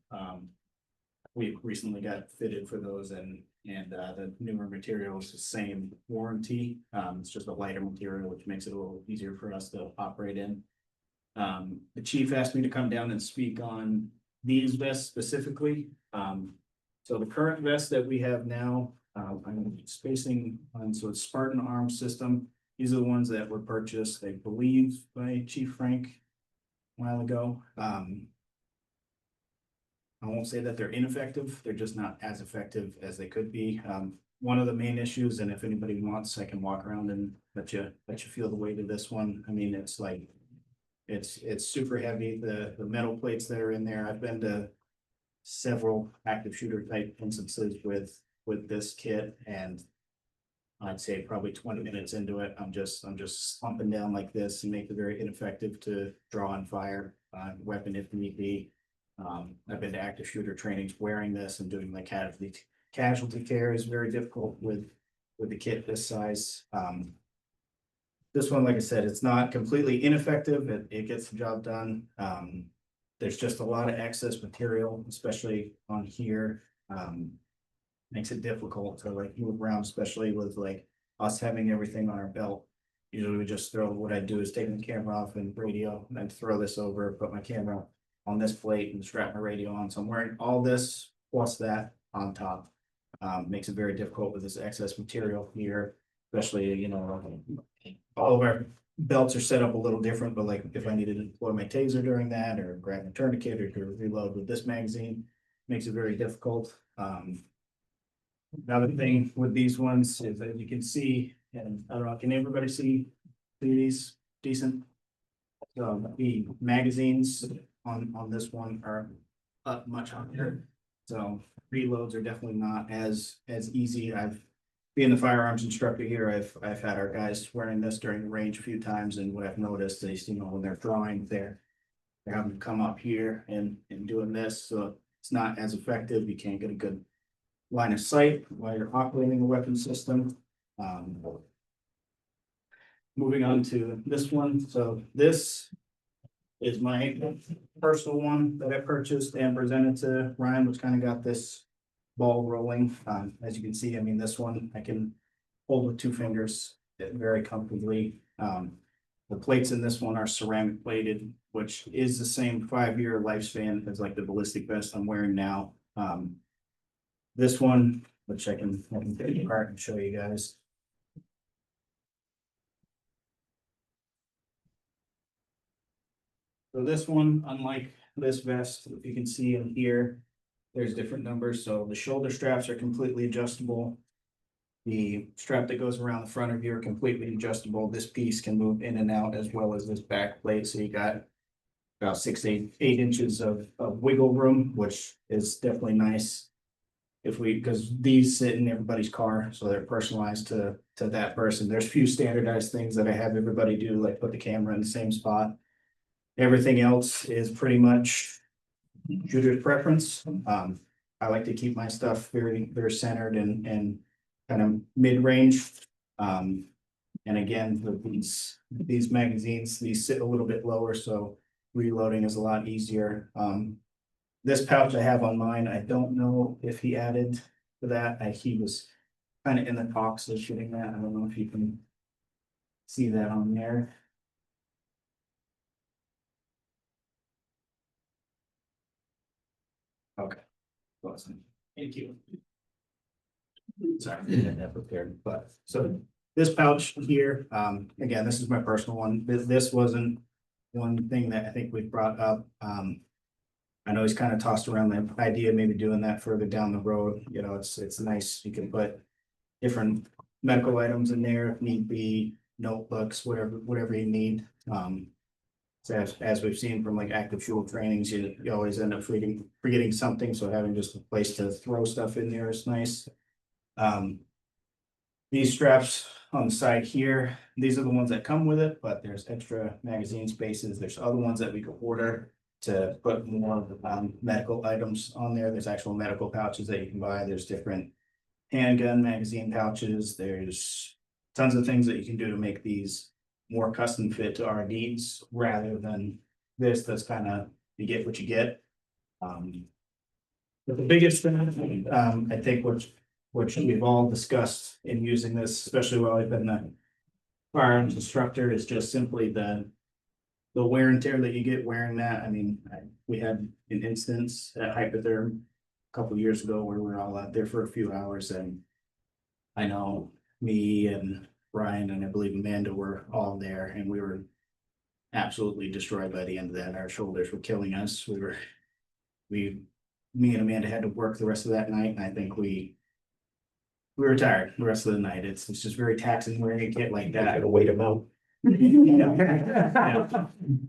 we recently got fitted for those and the newer material is the same warranty, it's just a lighter material, which makes it a little easier for us to operate in. The chief asked me to come down and speak on these vests specifically, so the current vest that we have now, I'm spacing on, so it's Spartan Arms System. These are the ones that were purchased, I believe, by Chief Frank a while ago. I won't say that they're ineffective, they're just not as effective as they could be. One of the main issues, and if anybody wants, I can walk around and let you feel the weight of this one. I mean, it's like, it's super heavy, the metal plates that are in there. I've been to several active shooter type instances with this kit, and I'd say probably 20 minutes into it, I'm just slumping down like this and make it very ineffective to draw and fire weapon if need be. I've been to active shooter trainings wearing this and doing like casualty care is very difficult with the kit this size. This one, like I said, it's not completely ineffective. It gets the job done. There's just a lot of excess material, especially on here. Makes it difficult to like move around, especially with like us having everything on our belt. Usually we just what I do is take the camera off and radio, and then throw this over, put my camera on this plate and strap my radio on. So I'm wearing all this plus that on top. Makes it very difficult with this excess material here, especially, you know, all of our belts are set up a little different, but like if I needed to deploy my taser during that or grab a tourniquet or to reload with this magazine, makes it very difficult. Another thing with these ones is that you can see, and I don't know, can everybody see these decent? So the magazines on this one are up much higher. So reloads are definitely not as easy. Being the firearms instructor here, I've had our guys wearing this during the range a few times, and what I've noticed is, you know, when they're drawing, they're having to come up here and doing this, so it's not as effective. You can't get a good line of sight while you're operating a weapon system. Moving on to this one, so this is my personal one that I purchased and presented to Ryan, which kind of got this ball rolling. As you can see, I mean, this one I can hold with 2 fingers very comfortably. The plates in this one are ceramic plated, which is the same 5-year lifespan as like the ballistic vest I'm wearing now. This one, which I can take apart and show you guys. So this one, unlike this vest, if you can see in here, there's different numbers. So the shoulder straps are completely adjustable. The strap that goes around the front of you are completely adjustable. This piece can move in and out as well as this back plate. So you got about 6 to 8 inches of wiggle room, which is definitely nice. Because these sit in everybody's car, so they're personalized to that person. There's a few standardized things that I have everybody do, like put the camera in the same spot. Everything else is pretty much shooter's preference. I like to keep my stuff very, very centered and kind of mid-range. And again, with these magazines, these sit a little bit lower, so reloading is a lot easier. This pouch I have on mine, I don't know if he added to that, he was kind of in the talks of shooting that, I don't know if you can see that on there. Okay. Awesome, thank you. Sorry, I didn't have that prepared, but so this pouch here, again, this is my personal one. This wasn't one thing that I think we brought up. I know he's kind of tossed around the idea of maybe doing that further down the road. You know, it's nice. You can put different medical items in there if need be, notebooks, whatever you need. So as we've seen from like active fuel trainings, you always end up forgetting something. So having just a place to throw stuff in there is nice. These straps on the side here, these are the ones that come with it, but there's extra magazine spaces. There's other ones that we could order to put more medical items on there. There's actual medical pouches that you can buy. There's different handgun magazine pouches. There's tons of things that you can do to make these more custom fit to our needs rather than this that's kind of you get what you get. But the biggest thing, I think which we've all discussed in using this, especially while I've been the firearms instructor, is just simply the wear and tear that you get wearing that. I mean, we had an instance at Hypotherm a couple of years ago where we were all out there for a few hours, and I know me and Ryan and I believe Amanda were all there, and we were absolutely destroyed by the end of that. Our shoulders were killing us. Me and Amanda had to work the rest of that night, and I think we were tired the rest of the night. It's just very taxing wearing a kit like that.
Gotta wait them out.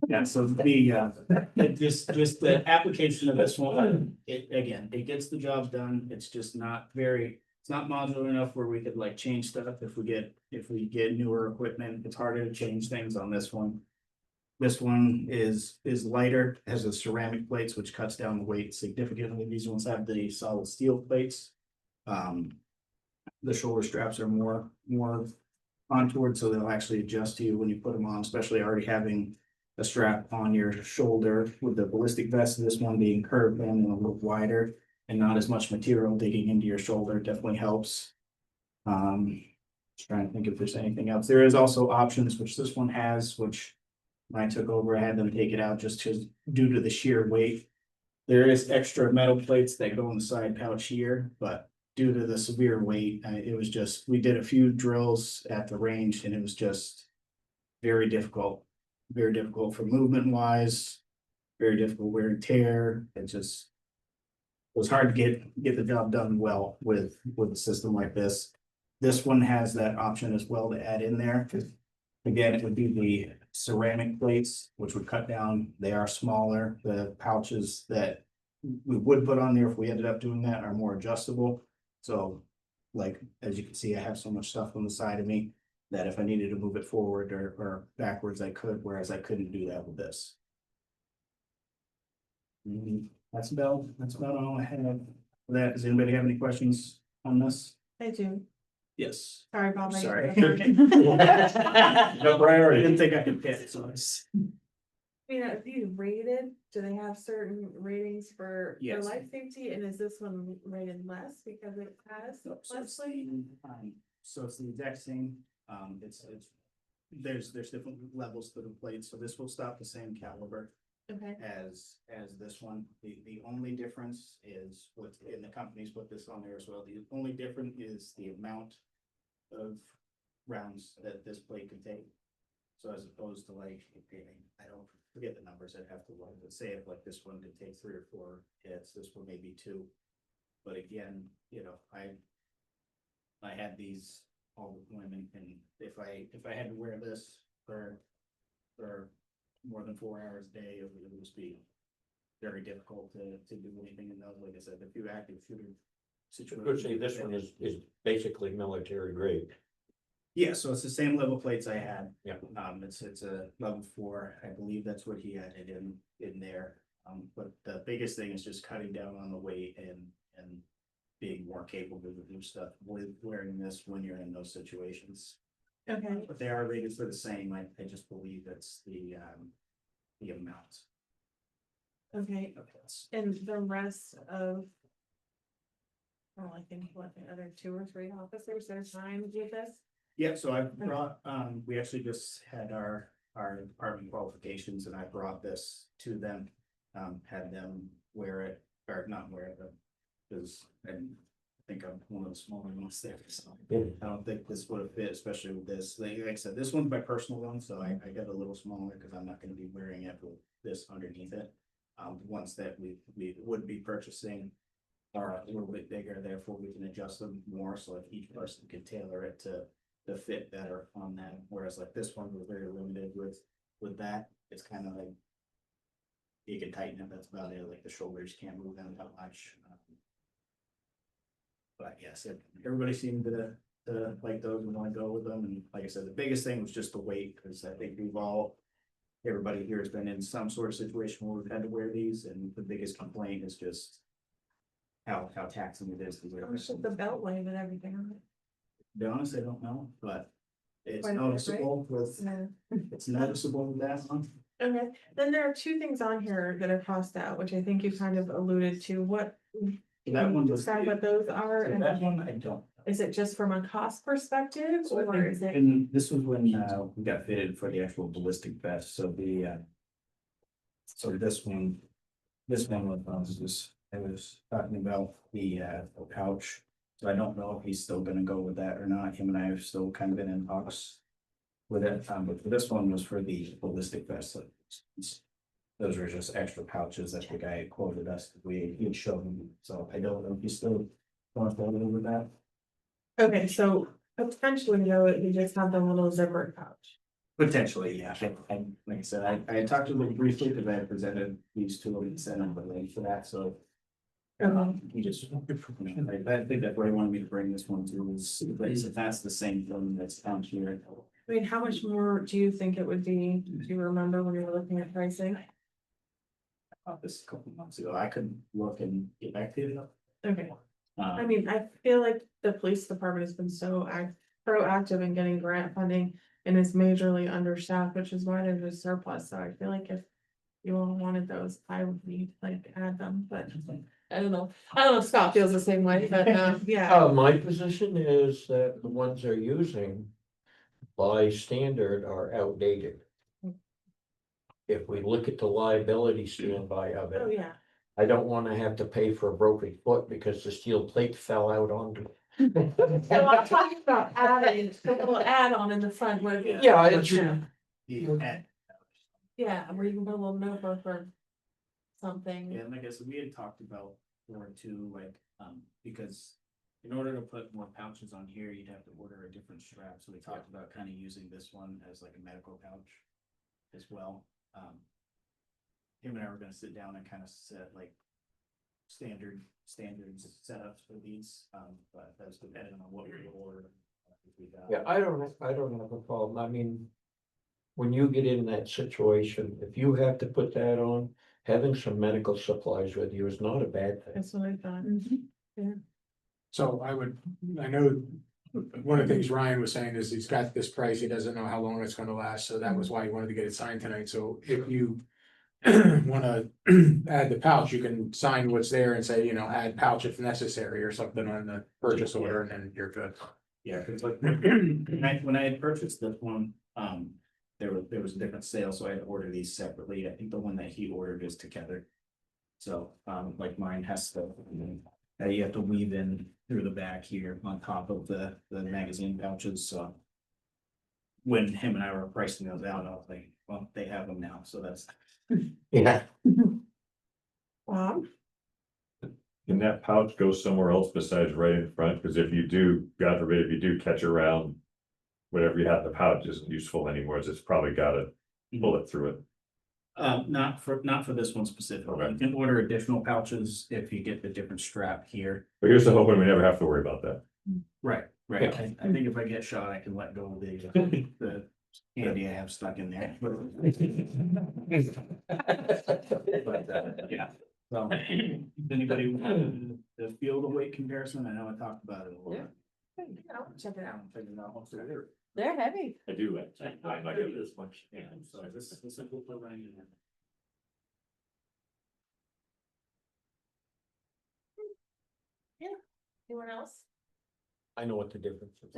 Yeah, so just the application of this one, it gets the job done. It's just not it's not modular enough where we could like change stuff if we get newer equipment. It's harder to change things on this one. This one is lighter, has a ceramic plates, which cuts down the weight significantly. These ones have the solid steel plates. The shoulder straps are more contoured, so they'll actually adjust to you when you put them on, especially already having a strap on your shoulder with the ballistic vest. This one being curved in and a little wider and not as much material digging into your shoulder definitely helps. Just trying to think if there's anything else. There is also options, which this one has, which when I took over, I had them take it out just due to the sheer weight. There is extra metal plates that go in the side pouch here, but due to the severe weight, it was just, we did a few drills at the range and it was just very difficult for movement wise, very difficult wear and tear. It was hard to get the job done well with a system like this. This one has that option as well to add in there. Again, it would be the ceramic plates, which would cut down. They are smaller. The pouches that we would put on there if we ended up doing that are more adjustable. So like, as you can see, I have so much stuff on the side of me that if I needed to move it forward or backwards, I could, whereas I couldn't do that with this. That's about all I have for that. Does anybody have any questions on this?
I do.
Yes.
Sorry, Bob. I-
Sorry.
No priority.
I didn't think I could pick, so it's.
You know, if you rated, do they have certain ratings for
Yes.
life safety, and is this one rated less because it has
So
less weight?
it's the exact same, there's different levels to the plate, so this will stop the same caliber
Okay,
as this one. The only difference is and the companies put this on there as well, the only difference is the amount of rounds that this plate can take. So as opposed to like, I don't forget the numbers, I'd have to look, but say if like this one could take 3 or 4 hits, this one maybe 2. But again, you know, I had these all deployment, and if I had to wear this for more than 4 hours a day, it would just be very difficult to do anything in those. Like I said, a few active shooter situations.
This one is basically military grade.
Yeah, so it's the same level plates I had.
Yeah.
It's a level 4. I believe that's what he added in there. But the biggest thing is just cutting down on the weight and being more capable to do stuff with wearing this when you're in those situations.
okay,
But they are rated for the same. I just believe it's the amount.
Okay, and the rest of. Well, I think what, the other 2 or 3 officers are assigned with this?
Yeah, so I brought, we actually just had our department qualifications and I brought this to them. Had them wear it, or not wear it, because I think I'm one of the smaller ones there, so. I don't think this would have fit, especially with this, like I said, this one's my personal one, so I got a little smaller because I'm not gonna be wearing it with this underneath it. Ones that we would be purchasing are a little bit bigger, therefore we can adjust them more, so like each person can tailor it to fit better on them, whereas like this one, we're very limited with that, it's kind of like you can tighten it, that's about it, like the shoulders can't move them that much. But yes, everybody seemed to like those and want to go with them, and like I said, the biggest thing was just the weight, because I think everybody here has been in some sort of situation where we've had to wear these, and the biggest complaint is just how taxing it is to wear.
How much does the belt weigh with everything on it?
To be honest, I don't know, but it's
Quite a bit, right?
noticeable with,
Yeah.
it's noticeable with that one.
Okay, then there are 2 things on here that are crossed out, which I think you kind of alluded to. What?
That
can you
one was.
Describe what those are,
So
and
that one, I don't.
is it just from a cost perspective,
So I
or
think-
is it?
And this was when we got fitted for the actual ballistic vest, so so this one was, I was talking about the pouch. So I don't know if he's still gonna go with that or not, him and I have still kind of been in talks with it, but for this one was for the ballistic vest. So those were just extra pouches that the guy had quoted us, he had shown me, so I don't know if he's still going forward with that.
Okay, so potentially though, you just have the little zipper pouch.
Potentially, yeah. Like I said, I had talked to him briefly because I had presented these two and sent him the link for that, so. He just, I think that's where he wanted me to bring this one to, is if that's the same thing that's down here.
I mean, how much more do you think it would be? Do you remember when you were looking at pricing?
I thought this a couple months ago, I could look and get back to you.
Okay, I
Um,
mean, I feel like the police department has been so proactive in getting grant funding and is majorly understaffed, which is why there's a surplus, so I feel like if you all wanted those, I would need like add them, but I don't know. I don't know if Scott feels the same way, but yeah.
My position is that the ones they're using by standard are outdated. If we look at the liability standby of
Oh,
it,
yeah.
I don't wanna have to pay for a broken foot because the steel plate fell out onto.
So I'm talking about adding, a little add-on in the front where.
Yeah, it's-
Yeah, where you can put a little notebook or something.
Yeah, and like I said, we had talked about more too, like, because. In order to put more pouches on here, you'd have to order a different strap, so we talked about kind of using this one as like a medical pouch. As well, him and I were gonna sit down and kind of set like. Standards setups for these, but that's depending on what we order.
Yeah, I don't have a problem, I mean. When you get in that situation, if you have to put that on, having some medical supplies with you is not a bad thing.
That's what I thought.
So I know, one of the things Ryan was saying is he's got this price, he doesn't know how long it's gonna last, so that was why he wanted to get it signed tonight, so if you. Wanna add the pouch, you can sign what's there and say, add pouch if necessary or something on the purchase order, and then you're good.
Yeah, cause like, when I had purchased this one, there was a different sale, so I had to order these separately, I think the one that he ordered is together. So, like mine has to, you have to weave in through the back here on top of the magazine pouches, so. When him and I were pricing those out, I was like, well, they have them now, so that's.
Yeah.
Wow.
Can that pouch go somewhere else besides right in front? Cause if you do, God forbid, if you do catch around. Whatever you have, the pouch isn't useful anymore, it's probably got a bullet through it.
Not for this one specifically,
Okay.
you can order additional pouches if you get the different strap here.
But here's the hope, we never have to worry about that.
Right. I think if I get shot, I can let go of the candy I have stuck in there. But, yeah, so, does anybody want to feel the weight comparison? I know I talked about it a little.
Check it out.
Figured out what's there.
They're heavy.
I do, I might give this much.
Yeah, so this is what we're running in.
Anyone else?
I know what the difference is.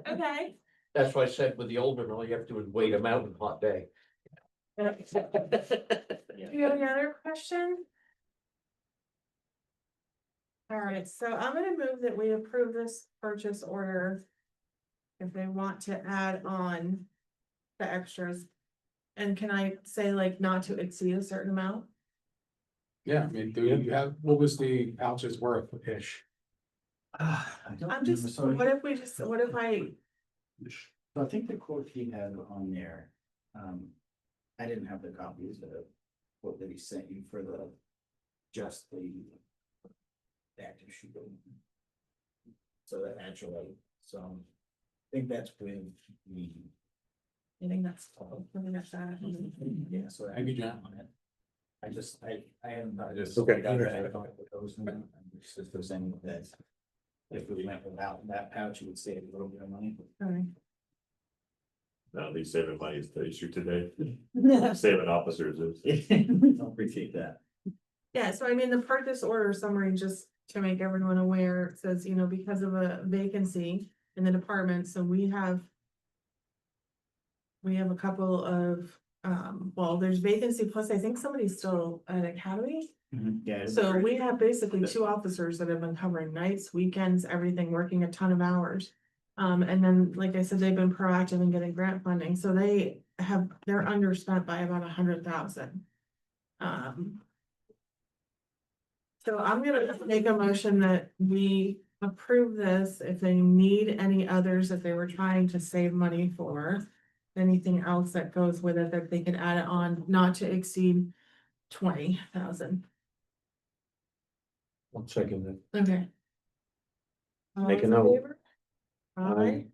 Okay.
That's why I said with the older, all you have to do is wait them out in a hot day.
Do you have any other question? All right, so I'm gonna move that we approve this purchase order. If they want to add on the extras. And can I say like not to exceed a certain amount?
Yeah, I mean, do you have, what was the pouches worth-ish?
I'm just, what if we just, what if I,
So I think the quote he had on there, I didn't have the copies of what that he sent you for the, just the active shooter. So that actually, so I think that's with the,
I think that's, I think that's that.
yeah, so.
Thank you, John.
On it. I haven't.
I just-
Okay. Got that with those, and just if there's any that, if we went without that pouch, you would save a little bit of money.
All right.
No, at least saving money is the issue today. Saving officers is.
Appreciate that.
Yeah, so I mean, the purchase order summary, just to make everyone aware, says, you know, because of a vacancy in the department, so we have. We have a couple of, well, there's vacancy plus I think somebody's still at academy.
Yeah.
So we have basically 2 officers that have been covering nights, weekends, everything, working a ton of hours. And then, like I said, they've been proactive in getting grant funding, so they're underspent by about 100,000. So I'm gonna make a motion that we approve this if they need any others that they were trying to save money for. Anything else that goes with it that they can add it on, not to exceed 20,000.
1 second then.
Okay.
Make a
All in
note.
favor? Aye.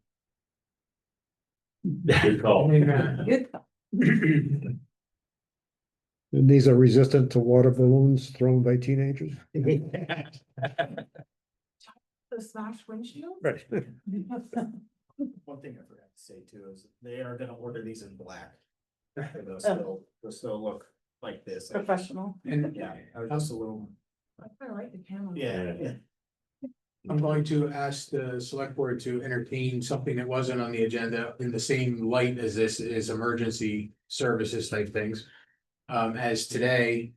Good call.
Good.
And these are resistant to water balloons thrown by teenagers?
The smashed windshield?
Right.
One thing I forgot to say too is they are gonna order these in black. They'll still look like this.
Professional.
And
Yeah, I was just a little,
I kinda like the camera.
yeah.
I'm going to ask the select board to entertain something that wasn't on the agenda in the same light as this is emergency services type things. As today,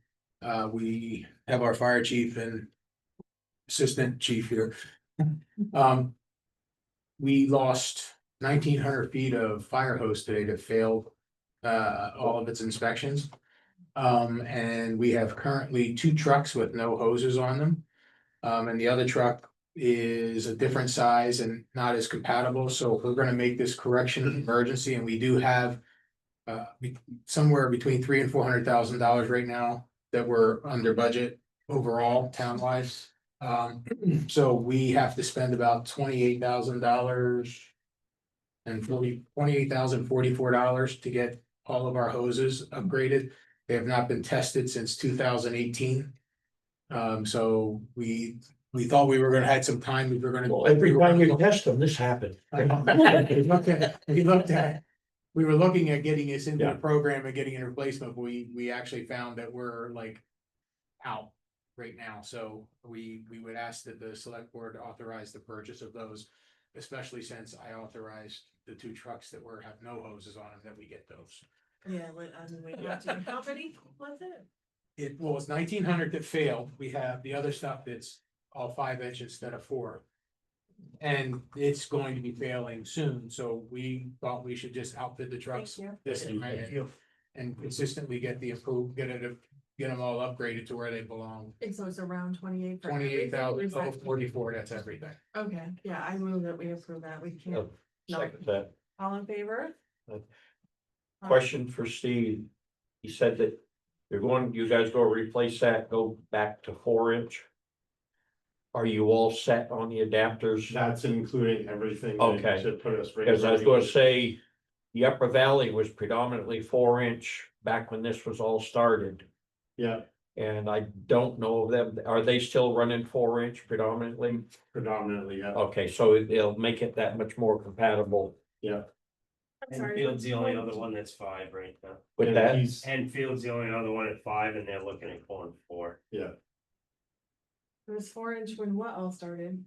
we have our fire chief and assistant chief here. We lost 1,900 feet of fire hose today that failed all of its inspections. And we have currently 2 trucks with no hoses on them. And the other truck is a different size and not as compatible, so we're gonna make this correction an emergency, and we do have. Somewhere between $300,000 and $400,000 right now that we're under budget overall town-wide. So we have to spend about $28,000. And $28,044 to get all of our hoses upgraded. They have not been tested since 2018. So we thought we were gonna have some time, we were gonna.
Well, every time you test them, this happened.
We were looking at getting this into
Yeah.
the program and getting a replacement, but we actually found that we're like out right now, so we would ask that the select board authorize the purchase of those. Especially since I authorized the 2 trucks that have no hoses on them, that we get those.
Yeah, but I mean, we have to, how many was it?
It was 1,900 that failed, we have the other stuff that's all 5-inch instead of 4. And it's going to be failing soon, so we thought we should just outfit the trucks
Thank you.
this time. And consistently get them all upgraded to where they belong.
And so it's around 28. for
28,044, that's everything.
Okay, yeah, I move that we approve that, we can't, no,
Second that.
all in favor?
Question for Steve. He said that you guys go replace that, go back to 4-inch. Are you all set on the adapters?
That's including everything. that
Okay.
should put us right.
Because I was gonna say, the Upper Valley was predominantly 4-inch back when this was all started.
Yeah,
And I don't know of them, are they still running 4-inch predominantly?
predominantly, yeah.
Okay, so it'll make it that much more compatible
I'm sorry.
Enfield's the only other one that's 5 right now.
with
And
that.
he's-
Enfield's the only other one at 5 and they're looking at going 4.
Yeah,
It was 4 inch when what all started?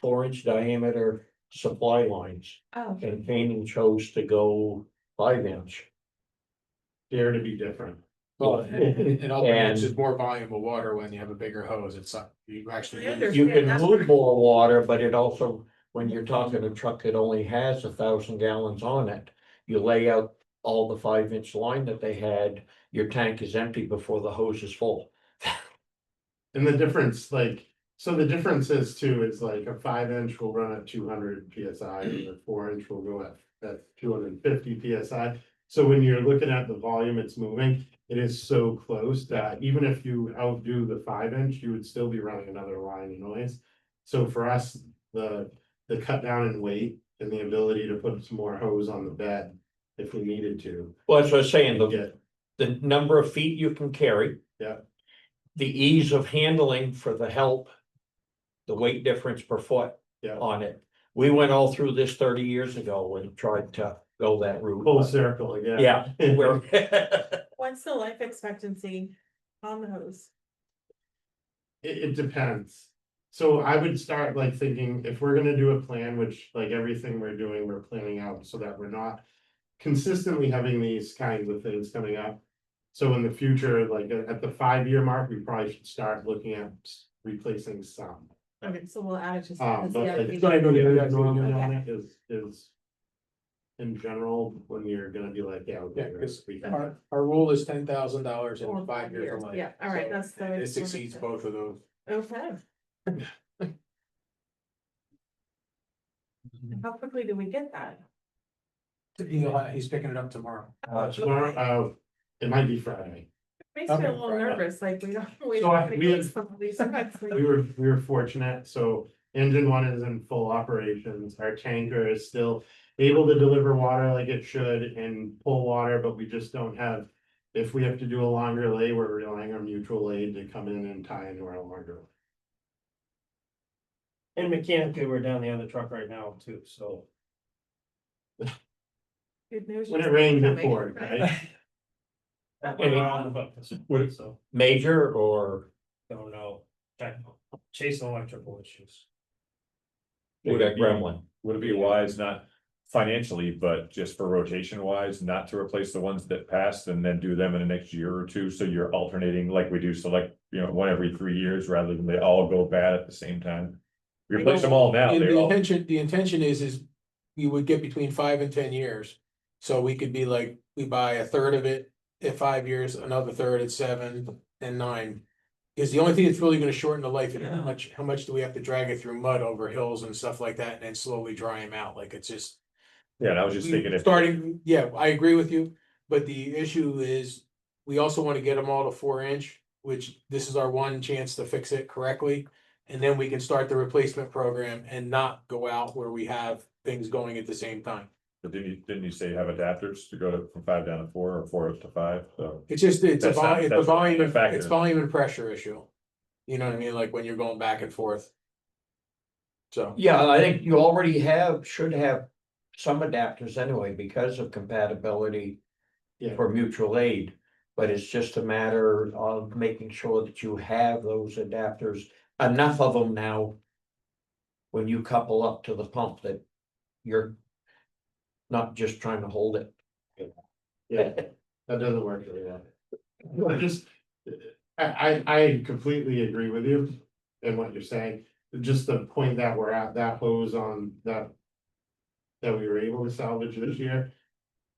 4-inch diameter supply lines,
Oh,
and Canaan chose to go 5-inch.
Dare to be different.
Well, it also
And-
mixes more volume of water when you have a bigger hose, it's, you actually.
I
lose-
You can
That's
move
right.
more water, but it also, when you're talking a truck that only has 1,000 gallons on it, you lay out all the 5-inch line that they had, your tank is empty before the hose is full.
And the difference, like, so the difference is too, is like a 5-inch will run at 200 PSI and a 4-inch will go at 250 PSI. So when you're looking at the volume it's moving, it is so close that even if you outdo the 5-inch, you would still be running another line anyways. So for us, the cut down in weight and the ability to put some more hose on the bed if we needed to.
Well, that's what I was saying,
Get,
the number of feet you can carry.
Yeah.
The ease of handling for the help. The weight difference per foot.
Yeah.
On it. We went all through this 30 years ago and tried to go that route.
full circle again.
Yeah, we're.
what's the life expectancy on the hose?
It depends. So I would start like thinking, if we're gonna do a plan, which like everything we're doing, we're planning out so that we're not. Consistently having these kinds of things coming up. So in the future, like at the 5-year mark, we probably should start looking at replacing some.
Okay, so we'll add it to.
But
the
like
CIP.
Sorry, go ahead.
years normally on
Okay.
it is. In general, when you're gonna be like, yeah,
Yeah,
okay,
because
we
our rule is $10,000
Or
and 5 years. of life.
Yeah, all right,
So
that's the.
It exceeds both of those.
Okay. How quickly do we get that?
He's picking it up tomorrow.
tomorrow, it might be Friday.
Makes me
Okay.
a little nervous, like we don't.
So we
get
had-
some of these threats.
We were fortunate, so engine one is in full operations, our tanker is still able to deliver water like it should and pull water, but we just don't have. If we have to do a longer lay, we're relying on mutual aid to come in and tie into our longer.
And mechanically, we're down the other truck right now too, so.
Good news.
When
just
it rains, it
coming,
poured, right?
That one we're on the hook this week, so,
Major or
don't know, chasing electrical issues.
we got Gremlin?
Would it be wise, not financially, but just for rotation wise, not to replace the ones that passed and then do them in the next year or two, so you're alternating like we do, so like, one every 3 years, rather than they all go bad at the same time? Replace them all now,
The
they're all,
intention is we would get between 5 and 10 years. So we could be like, we buy a third of it at 5 years, another third at 7 and 9. Because the only thing that's really gonna shorten the life is how much do we have to drag it through mud over hills and stuff like that and then slowly dry them out, like it's just.
yeah, and I was just thinking if.
Starting, yeah, I agree with you, but the issue is, we also wanna get them all to 4-inch, which this is our one chance to fix it correctly. And then we can start the replacement program and not go out where we have things going at the same time.
But didn't you say have adapters to go from 5 down to 4 or 4 up to 5, so.
It's just, it's a
That's not-
it's a
that's
volume,
a factor.
it's volume and pressure issue. You know what I mean, like when you're going back and forth. So,
Yeah, I think you already should have some adapters anyway because of compatibility.
Yeah.
For mutual aid, but it's just a matter of making sure that you have those adapters, enough of them now. When you couple up to the pump that you're. Not just trying to hold it.
Yeah, that doesn't work really well. I just, I completely agree with you in what you're saying. Just the point that we're at, that hose on that. That we were able to salvage this year.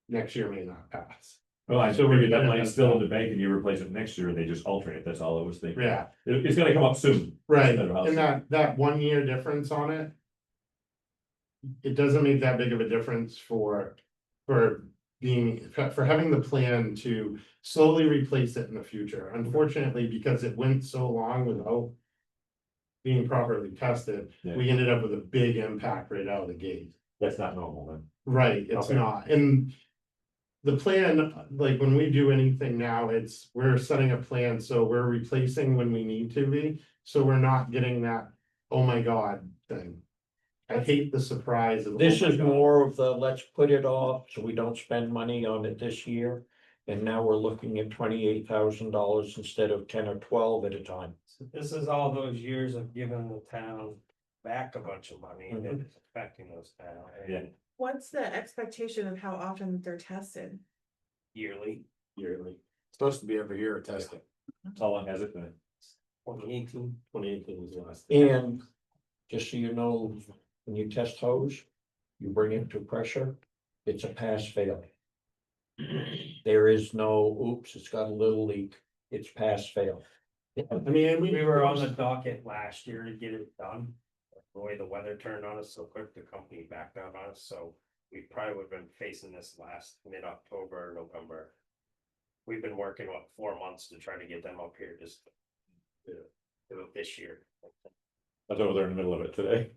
Next year may not pass.
Well, I
So we're
figured that
gonna
money's
have
still in
to-
the bank and you replace it next year and they just alternate, that's all I was thinking.
Yeah,
It's gonna come up soon.
right,
Instead of how
and
soon.
that 1 year difference on it. It doesn't make that big of a difference for having the plan to slowly replace it in the future. Unfortunately, because it went so long without. Being properly tested,
Yeah.
we ended up with a big impact right out of the gate.
That's not normal then.
Right, it's
Okay.
not, and. The plan, like when we do anything now, we're setting a plan, so we're replacing when we need to be, so we're not getting that, oh my god thing. I hate the surprise of.
This
oh my
is
God.
more of the, let's put it off so we don't spend money on it this year. And now we're looking at $28,000 instead of 10 or 12 at a time.
So this is all those years of giving the town back a bunch of money that is affecting those towns.
Yeah.
What's the expectation of how often they're tested?
Yearly,
Yearly. Supposed to be every year testing.
How long has it been?
2018.
2018 was the last.
And just so you know, when you test hose, you bring it to pressure, it's a pass fail. There is no, oops, it's got a little leak, it's pass fail.
I mean,
We were on the docket last year to get it done. The way the weather turned on us so quick, the company backed out on us, so we probably would have been facing this last mid-October, November. We've been working, 4 months to try to get them up here just. To do it this year.
I was over there in the middle of it today.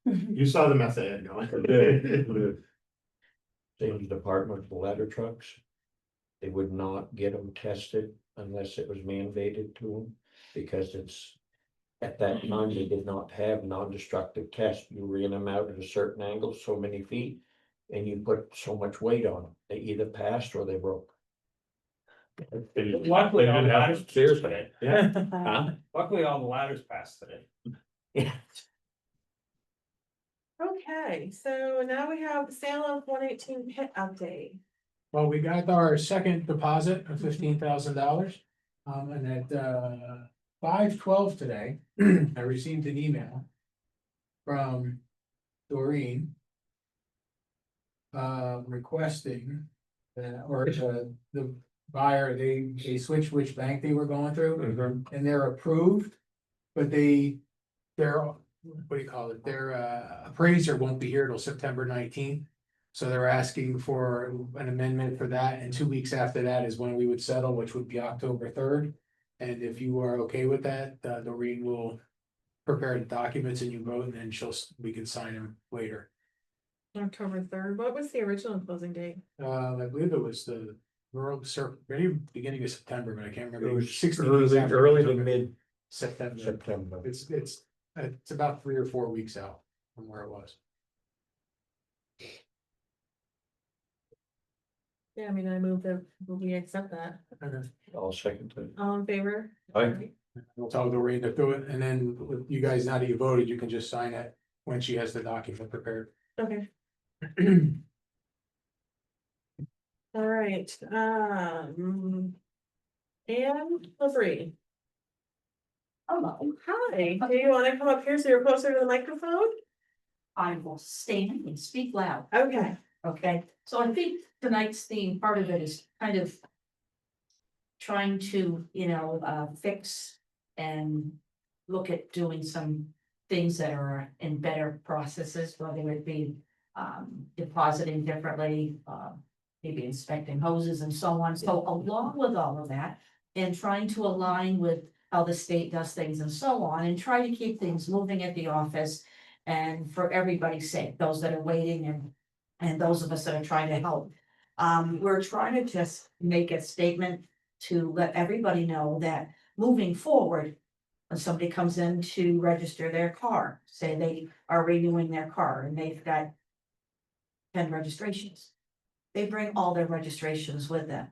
You saw the mess I had going.
Same department with the ladder trucks. They would not get them tested unless it was mandated to them, because it's. At that time, they did not have non-destructive tests. You ran them out at a certain angle, so many feet, and you put so much weight on them. They either passed or they broke.
Luckily, all the ladders passed
Seriously.
today.
Yeah. Huh?
Luckily, all the ladders passed today.
Yeah.
Okay, so now we have the sale of 118 pit update.
Well, we got our second deposit of $15,000. And at 5:12 today, I received an email from Doreen. Requesting, the buyer, they switched which bank they were going through, and they're approved. But they're, what do you call it, their appraiser won't be here till September 19th. So they're asking for an amendment for that, and 2 weeks after that is when we would settle, which would be October 3rd. And if you are okay with that, Doreen will prepare the documents and you vote, and then we can sign them later.
October 3rd. What was the original closing date?
I believe it was the maybe beginning of September, but I can't remember.
It was
60 days
early,
after
early to
October.
mid
September.
September.
It's about 3 or 4 weeks out from where it was.
Yeah, I mean, I move that we accept that.
I'll second it.
All in favor?
Aye.
We'll tell Doreen to do it, and then with you guys, now that you voted, you can just sign it when she has the document prepared.
Okay, all right, Anne Labrie.
Hello,
Hi, do you wanna come up here so you're closer to the microphone?
I will stand and speak loud.
Okay.
Okay, so I think tonight's theme, part of it is kind of trying to, fix and look at doing some things that are in better processes, whether it be depositing differently, maybe inspecting hoses and so on. So along with all of that, and trying to align with how the state does things and so on, and try to keep things moving at the office and for everybody's sake, those that are waiting and those of us that are trying to help. We're trying to just make a statement to let everybody know that moving forward, when somebody comes in to register their car, say they are renewing their car and they've got 10 registrations, they bring all their registrations with them.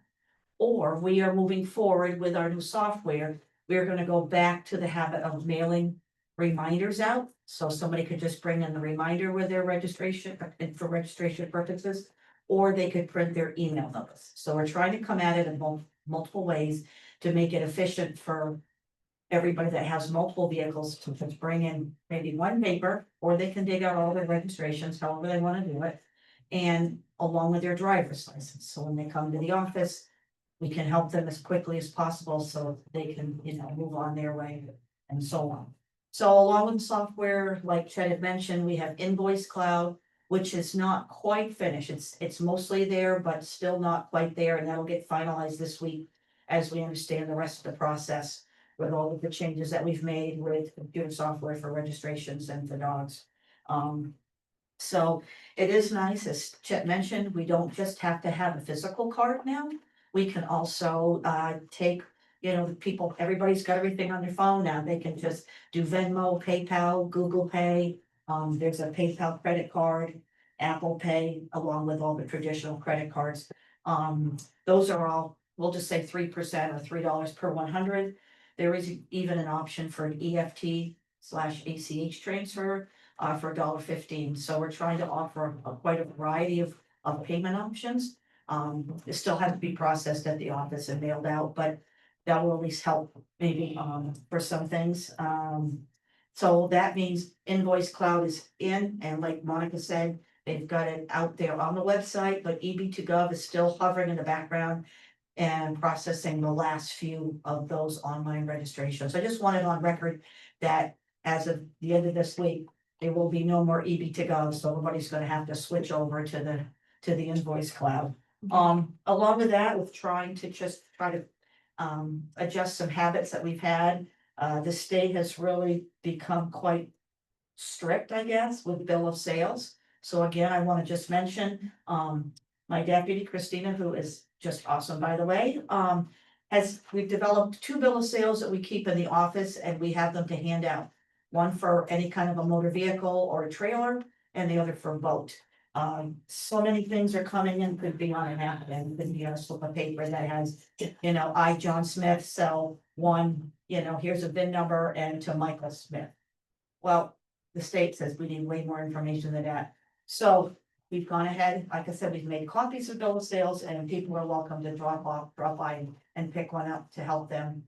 Or we are moving forward with our new software, we're gonna go back to the habit of mailing reminders out. So somebody could just bring in the reminder with their registration and for registration purposes, or they could print their email notice. So we're trying to come at it in multiple ways to make it efficient for everybody that has multiple vehicles to just bring in maybe one paper, or they can dig out all their registrations, however they want to do it. And along with their driver's license. So when they come to the office, we can help them as quickly as possible so they can, move on their way and so on. So along with software, like Chet had mentioned, we have Invoice Cloud, which is not quite finished. It's mostly there, but still not quite there, and that'll get finalized this week as we understand the rest of the process with all of the changes that we've made with computer software for registrations and for dogs. So it is nice, as Chet mentioned, we don't just have to have a physical card now. We can also take, people, everybody's got everything on their phone now. They can just do Venmo, PayPal, Google Pay. There's a PayPal credit card, Apple Pay, along with all the traditional credit cards. Those are all, we'll just say 3% or $3 per 100. There is even an option for an EFT/ACH transfer for $1.15. So we're trying to offer quite a variety of payment options. It still has to be processed at the office and mailed out, but that will at least help maybe for some things. So that means Invoice Cloud is in, and like Monica said, they've got it out there on the website, but EB2Gov is still hovering in the background and processing the last few of those online registrations. I just wanted on record that as of the end of this week, there will be no more EB2Gov, so everybody's gonna have to switch over to the Invoice Cloud. Along with that, with trying to just try to adjust some habits that we've had. The state has really become quite strict, I guess, with bill of sales. So again, I want to just mention, my deputy Christina, who is just awesome, by the way, we've developed 2 bill of sales that we keep in the office and we have them to hand out. One for any kind of a motor vehicle or a trailer and the other for boat. So many things are coming in, could be on a napkin, could be on a slip of paper that has, I, John Smith, sell one, here's a VIN number and to Michael Smith. Well, the state says we need way more information than that. So we've gone ahead, like I said, we've made copies of bill of sales and people are welcome to drop by and pick one up to help them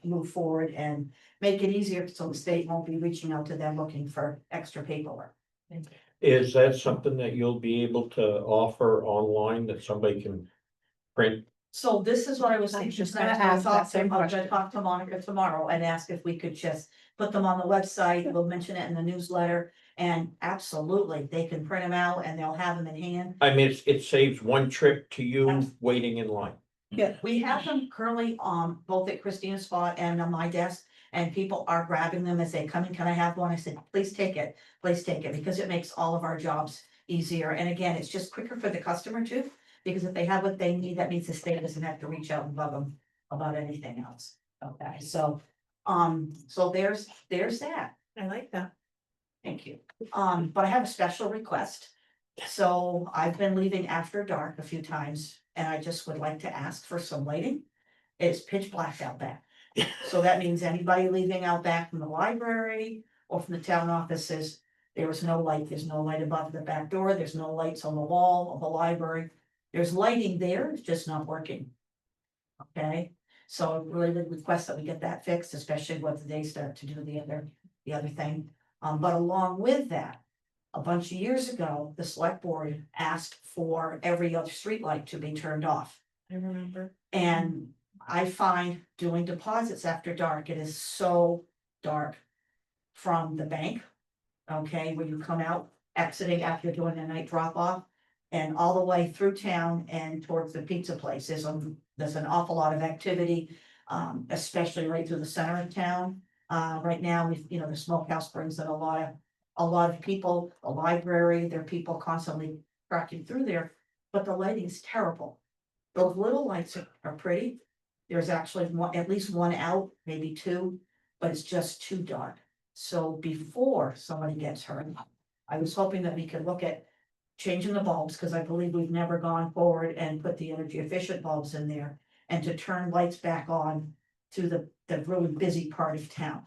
move forward and make it easier so the state won't be reaching out to them looking for extra paperwork.
Is that something that you'll be able to offer online that somebody can print?
So this is what I was thinking.
just gonna ask that same
I'm gonna
question.
talk to Monica tomorrow and ask if we could just put them on the website. We'll mention it in the newsletter. And absolutely, they can print them out and they'll have them in hand.
I mean, it saves one trip to you
Yes.
waiting in line.
Yeah, we have them currently both at Christina's spot and on my desk. And people are grabbing them as they come in. Can I have one? I said, please take it, because it makes all of our jobs easier. And again, it's just quicker for the customer too. Because if they have what they need, that means the state doesn't have to reach out and bug them about anything else. Okay, so there's that.
I like that.
Thank you. But I have a special request. So I've been leaving after dark a few times and I just would like to ask for some lighting. It's pitch black out back. So that means anybody leaving out back from the library or from the town offices, there is no light. There's no light above the back door. There's no lights on the wall of the library. There's lighting there, it's just not working. Okay, so I really would request that we get that fixed, especially when they start to do the other thing. But along with that, a bunch of years ago, the select board asked for every other streetlight to be turned off.
I remember.
And I find doing deposits after dark, it is so dark from the bank. Okay, when you come out, exiting after doing a night drop off. And all the way through town and towards the pizza place, there's an awful lot of activity, especially right through the center of town. Right now, the smokehouse brings in a lot of people, the library, there are people constantly cracking through there, but the lighting is terrible. Those little lights are pretty. There's actually at least one out, maybe 2, but it's just too dark. So before somebody gets hurt, I was hoping that we could look at changing the bulbs, because I believe we've never gone forward and put the energy efficient bulbs in there. And to turn lights back on to the really busy part of town.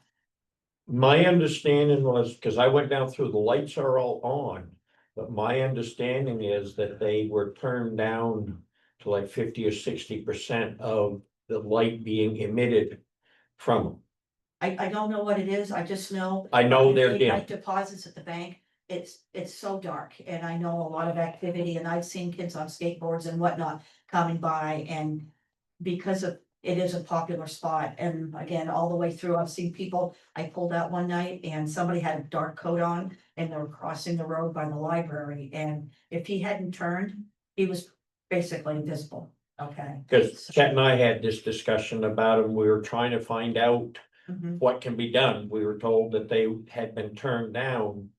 My understanding was, because I went down through, the lights are all on. But my understanding is that they were turned down to like 50 or 60% of the light being emitted from them.
I don't know what it is, I just know.
I know they're
Late
dim.
night deposits at the bank, it's so dark, and I know a lot of activity, and I've seen kids on skateboards and whatnot coming by, and because of, it is a popular spot, and again, all the way through, I've seen people, I pulled out one night and somebody had a dark coat on, and they were crossing the road by the library, and if he hadn't turned, he was basically invisible, okay?
Because Chet and I had this discussion about them. We were trying to find out
Mhm.
what can be done. We were told that they had been turned down.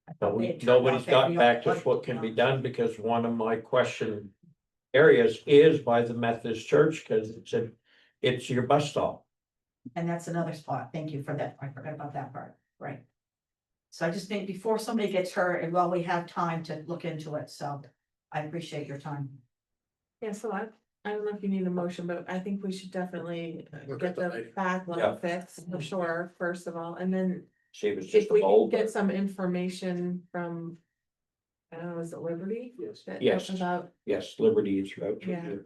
I
But
thought they had turned
nobody's
off
got
every
back to
other
us what
light,
can
you
be
know?
done, because one of my question areas is by the Methodist Church, because it's your bus stop.
And that's another spot. Thank you for that. I forgot about that part. Right. So I just think before somebody gets hurt and while we have time to look into it, so I appreciate your time.
Yeah, so I don't know if you need a motion, but I think we should definitely
Look
get
at the
the
lighting.
back
Yeah.
light fixed for sure, first of all, and then
See if it's
if
just a
we can
bulb.
get some information from. I don't know, is it Liberty?
Yes.
That-
Yes.
About,
Yes, Liberty is about to
Yeah.
do.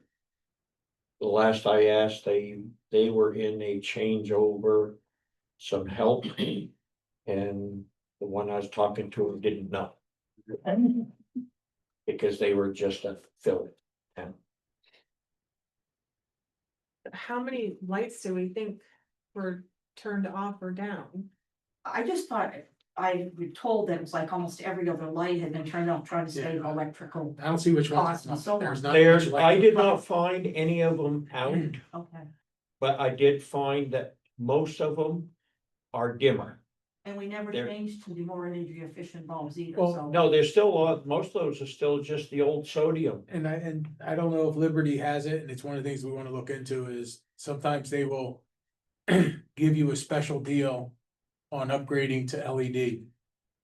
The last I asked, they were in a changeover, some help. And the one I was talking to didn't know. Because they were just a fill. And
how many lights do we think were turned off or down?
I just thought, I was told that it was like almost every other light had been turned off, trying to save electrical.
I don't see which one.
Cost and so on.
There's not.
there's,
much
I
like-
did not find any of them out,
Okay,
but I did find that most of them are dimmer.
and we never
There-
changed to the more energy efficient bulbs either,
Well,
so.
No, there's still, most of those are still just the old sodium.
And I don't know if Liberty has it, and it's one of the things we wanna look into is sometimes they will. Give you a special deal on upgrading to LED.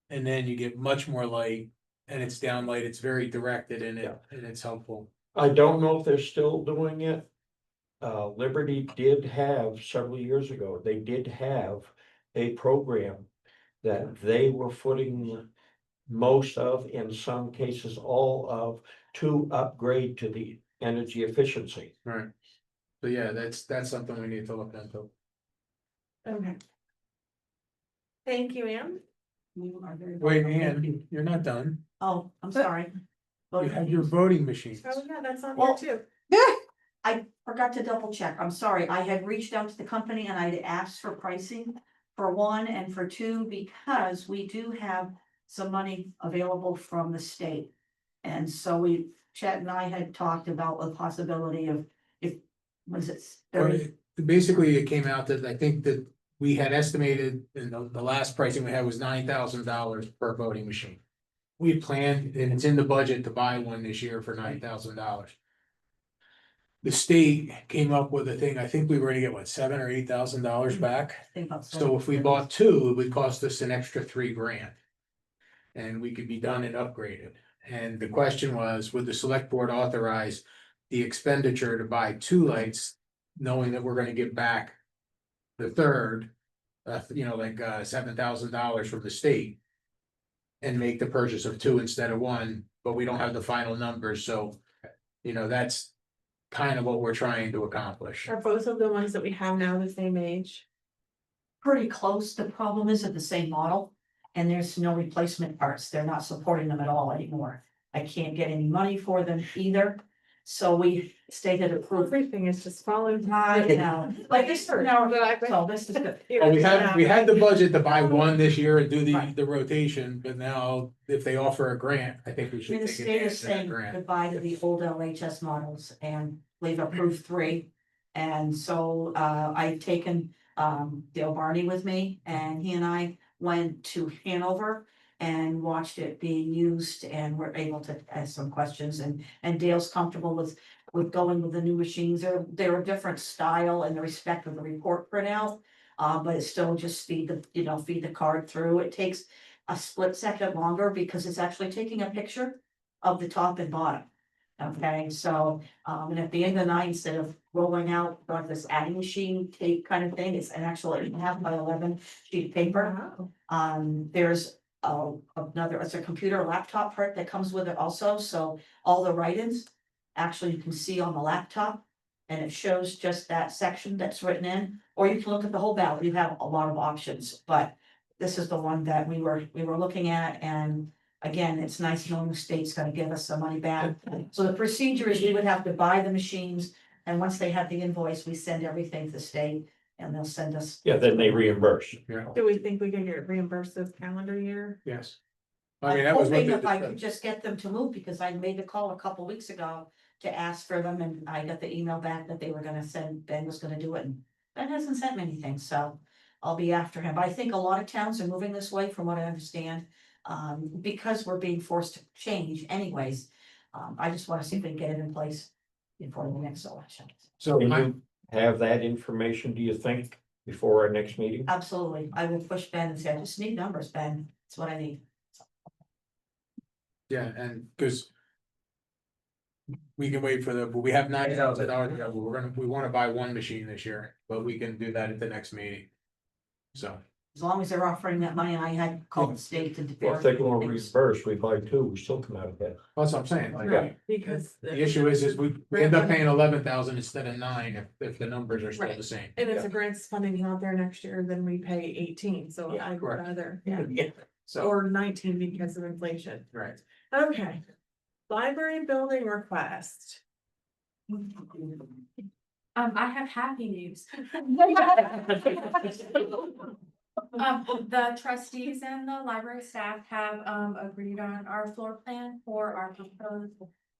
And then you get much more light and it's downlight, it's very directed and it's helpful.
I don't know if they're still doing it. Liberty did have several years ago, they did have a program that they were footing most of, in some cases, all of, to upgrade to the energy efficiency.
Right. So yeah, that's something we need to look into.
Okay. Thank you, Ann.
You are very
Wait,
welcome. Thank
Ann,
you.
you're not done.
Oh, I'm sorry.
You have your voting machines.
Oh, yeah, that's on here
Well-
too.
I forgot to double check. I'm sorry. I had reached out to the company and I'd asked for pricing for one and for two, because we do have some money available from the state. And so Chet and I had talked about the possibility of, if, was it
Well,
30?
Basically, it came out that I think that we had estimated, and the last pricing we had was $9,000 per voting machine. We planned, and it's in the budget to buy one this year for $9,000. The state came up with a thing, I think we were gonna get what, $7,000 or $8,000 back?
Think about
So if we bought two, it would cost us an extra $3,000. And we could be done and upgraded. And the question was, would the select board authorize the expenditure to buy two lights, knowing that we're gonna get back the third, like $7,000 from the state, and make the purchase of two instead of one, but we don't have the final numbers, so that's kind of what we're trying to accomplish.
Are both of the ones that we have now the same age?
Pretty close. The problem is at the same model. And there's no replacement parts. They're not supporting them at all anymore. I can't get any money for them either. So we stated approved.
Everything is just falling.
Like this, no, so this is good.
Well, we had the budget to buy one this year and do the rotation, but now if they offer a grant, I think we
I
should
mean, the
take
state
advantage
is
of that
saying
grant.
goodbye to the old LHS models and we've approved 3. And so I've taken Dale Barney with me and he and I went to Hanover and watched it being used and were able to ask some questions and Dale's comfortable with going with the new machines. They're a different style in the respect of the report printout. But it's still just feed the card through. It takes a split second longer because it's actually taking a picture of the top and bottom. Okay, so, and at the end of the night, instead of rolling out like this adding machine tape kind of thing, it's an actual 8.5 by 11 sheet of paper.
Wow.
There's it's a computer laptop part that comes with it also, so all the write-ins. Actually, you can see on the laptop. And it shows just that section that's written in, or you can look at the whole ballot. You have a lot of options, but. This is the one that we were looking at, and again, it's nice knowing the state's gonna give us some money back. So the procedure is we would have to buy the machines, and once they have the invoice, we send everything to the state. And they'll send us.
Yeah, then they reimburse.
Yeah,
Do we think we can get reimbursed this calendar year?
yes. I mean,
I'm
that was what
hoping
they
if I could
discussed.
just get them to move, because I made the call a couple weeks ago to ask for them, and I got the email back that they were gonna send, Ben was gonna do it, and Ben hasn't sent me anything, so I'll be after him, but I think a lot of towns are moving this way, from what I understand, because we're being forced to change anyways. I just wanna see if we can get it in place before the next election.
So
Can
I,
you have that information, do you think, before our next meeting?
Absolutely, I will push Ben and say, I just need numbers, Ben, that's what I need.
yeah, and because we can wait for but we have $9,000, we wanna buy one machine this year, but we can do that at the next meeting. So,
As long as they're offering that money, I had called the state to.
Well, if they go on reverse, we buy two, we still come out of that.
that's what I'm saying, like,
Right, because.
the issue is we end up paying 11,000 instead of 9 if the numbers are still
Right.
the same.
And if the grants funding out there next year, then we pay 18, so
Yeah,
I'd
correct.
rather,
So,
or 19 because of inflation.
right,
Okay. Library building request.
I have happy news. The trustees and the library staff have, agreed on our floor plan for our proposed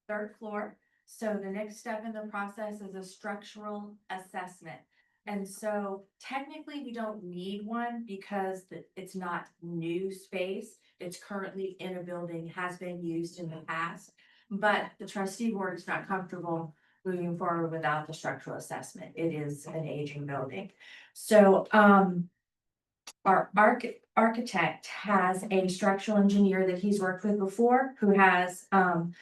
third floor. So the next step in the process is a structural assessment. And so technically, we don't need one because it's not new space. It's currently in a building, has been used in the past. But the trustee board is not comfortable moving forward without the structural assessment. It is an aging building. So, our architect has a structural engineer that he's worked with before who has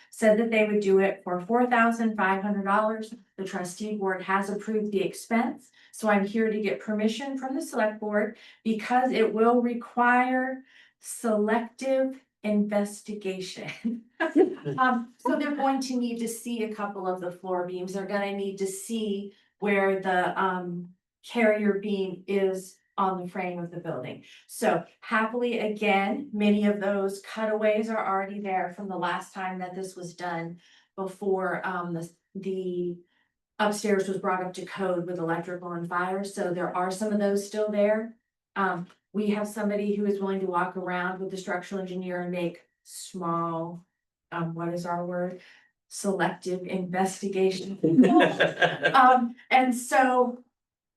said that they would do it for $4,500. The trustee board has approved the expense. So I'm here to get permission from the select board because it will require selective investigation. So they're going to need to see a couple of the floor beams. They're gonna need to see where the carrier beam is on the frame of the building. So happily, again, many of those cutaways are already there from the last time that this was done before the upstairs was brought up to code with electrical and fire. So there are some of those still there. We have somebody who is willing to walk around with the structural engineer and make small, what is our word? Selective investigation. And so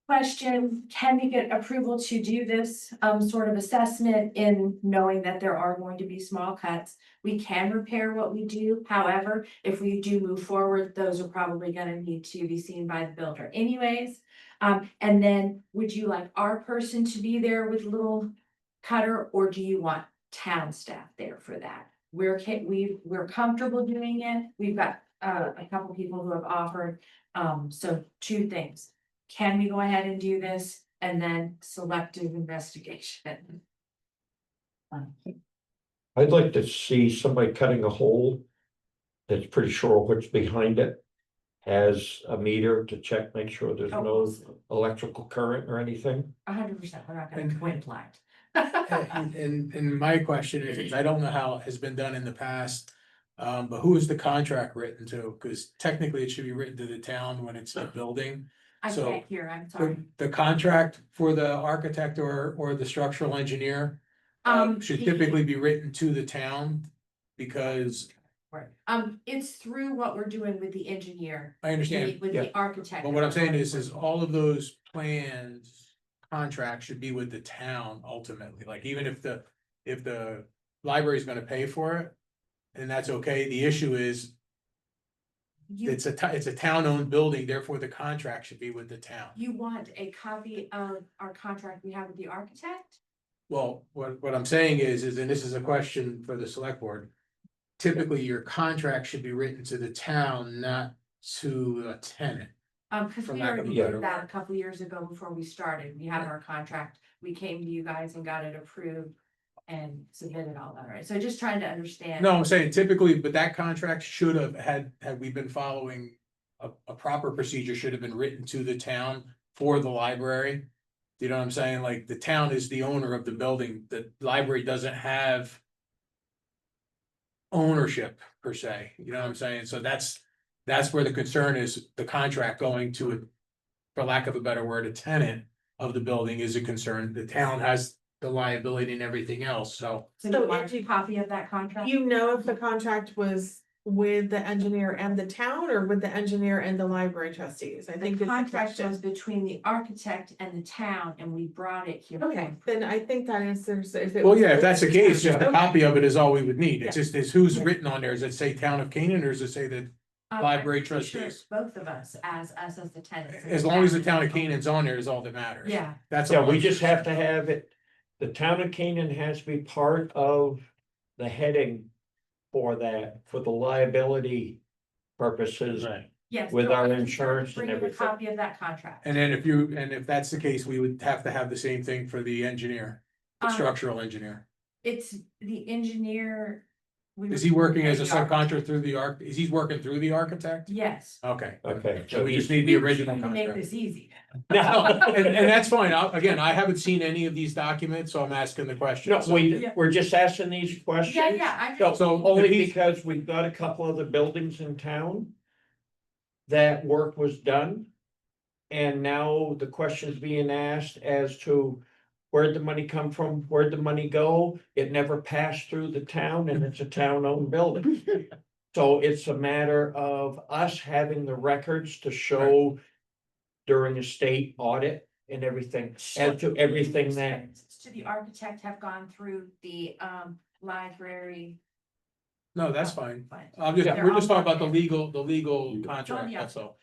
question, can we get approval to do this sort of assessment in knowing that there are going to be small cuts? We can repair what we do. However, if we do move forward, those are probably gonna need to be seen by the builder anyways. And then would you like our person to be there with little cutter, or do you want town staff there for that? We're comfortable doing it. We've got a couple people who have offered. So two things. Can we go ahead and do this? And then selective investigation.
I'd like to see somebody cutting a hole that's pretty sure what's behind it. Has a meter to check, make sure there's no electrical current or anything.
100%, we're not gonna go in blind.
and my question is, I don't know how it has been done in the past. But who is the contract written to? Because technically it should be written to the town when it's the building.
I
So,
can't hear, I'm sorry.
The contract for the architect or the structural engineer should typically be written to the town because
It's through what we're doing with the engineer.
I understand.
With the architect.
But what I'm saying is all of those plans, contracts should be with the town ultimately, like even if the library is gonna pay for it. And that's okay, the issue is
You,
it's a town-owned building, therefore the contract should be with the town.
you want a copy of our contract we have with the architect?
Well, what I'm saying is, and this is a question for the select board. Typically, your contract should be written to the town, not to a tenant.
Cause
For
we
lack of a
already
better
did that a couple years ago before we started. We had our contract. We came to you guys and got it approved and submitted all that, right? So just trying to understand.
No, I'm saying typically, but that contract should have had we been following a proper procedure, should have been written to the town for the library. You know what I'm saying? Like the town is the owner of the building. The library doesn't have ownership per se, you know what I'm saying? So that's where the concern is, the contract going to a, for lack of a better word, a tenant of the building is a concern. The town has the liability and everything else, so.
So you want a copy of that contract?
You know if the contract was with the engineer and the town or with the engineer and the library trustees? I think
The
it's a
contract was
question.
between the architect and the town, and we brought it here.
Okay, then I think that answers if it.
Well,
was
yeah, if
with
that's the case, just a
Okay.
copy of it is all we would need. It's
Yeah.
just, is who's written on there? Does it say Town of Canaan or does it say the library
I'm pretty sure
trustees?
it's both of us as the tenants.
As long as the Town of Canaan's on there is all that matters.
Yeah,
That's.
Yeah,
all
we
I'm-
just have to have it, the town of Canaan has to be part of the heading for that, for the liability purposes
Right.
Yes.
with
so
our
I can
insurance and
bring you a
everything.
Copy of that contract.
And then if that's the case, we would have to have the same thing for the engineer, the structural engineer.
It's the engineer. we
Is he working as a
the architect.
subcontractor through the is he working through the architect?
Yes.
Okay.
Okay,
So
so
we just
he's,
need the
We
original
can Make
contract.
this easy.
And that's fine. Again, I haven't seen any of these documents, so I'm asking the question.
no, we're just asking these questions.
Yeah, I
So-
just.
so
Only
if he's-
because we've got a couple of the buildings in town. That work was done. And now the question's being asked as to where'd the money come from, where'd the money go? It never passed through the town and it's a town-owned building. So it's a matter of us having the records to show during a state audit and everything, as to everything that.
To the architect have gone through the library.
No, that's fine.
Fine.
We're just talking about the legal contract,
yeah.
that's all.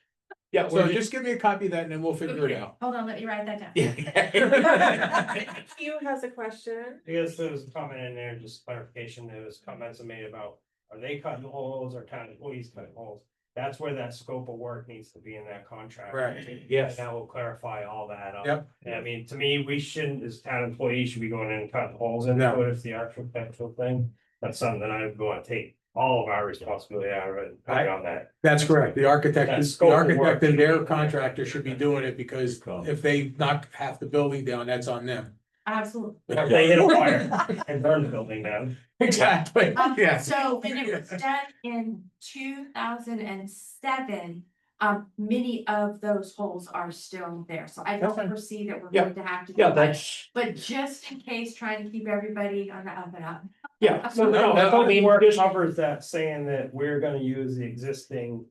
Yeah,
So just give me a copy of that and then we'll figure it
Okay,
out.
hold on, let me write that down.
Hugh has a question.
I guess there was a comment in there, just clarification, there was comments made about, are they cutting holes or town employees cutting holes? That's where that scope of work needs to be in that contract.
Right.
Yes.
And that will clarify all that.
Yep.
And I mean, to me, we shouldn't, as town employees, should be going in and cutting holes in
No.
it, but it's the architectural thing. That's something that I'm going to take all of our responsibility out of it, and put it on that.
That's correct. The architect,
That
the
scope of work
architect and
should
their
be-
contractor should be doing it because if they knock half the building down, that's on them.
Absolutely.
If they hit a fire and burn the building down.
Exactly, yeah.
So when it was done in 2007, many of those holes are still there. So I don't
Okay.
foresee that we're
Yeah.
going to have to.
Yeah,
go back.
that's,
But just in case, trying to keep everybody on the up and up.
yeah.
So
No,
the
I
public
mean,
work
just-
covers that, saying that we're gonna use the existing.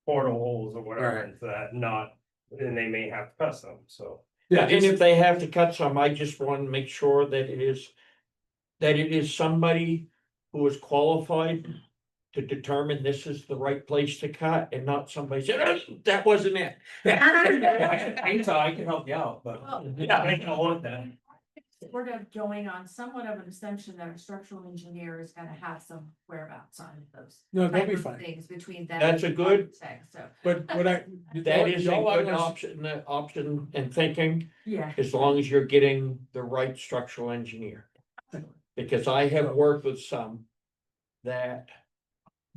Portal holes or whatever
Right.
into that, not, and they may have to cut some, so.
Yeah,
And if they have to cut some, I just want to make sure that it is. That it is somebody who is qualified to determine this is the right place to cut and not somebody said, that wasn't it.
I can help you out, but.
Well-
Yeah, I don't want that.
Sort of going on somewhat of an assumption that a structural engineer is gonna have some whereabouts on those.
No, they'll
type
be
of
fine.
Things between them.
That's a
and the
good-
architect, So,
But what I.
That is a
all I
good
was-
option and thinking,
yeah.
as long as you're getting the right structural engineer. Because I have worked with some that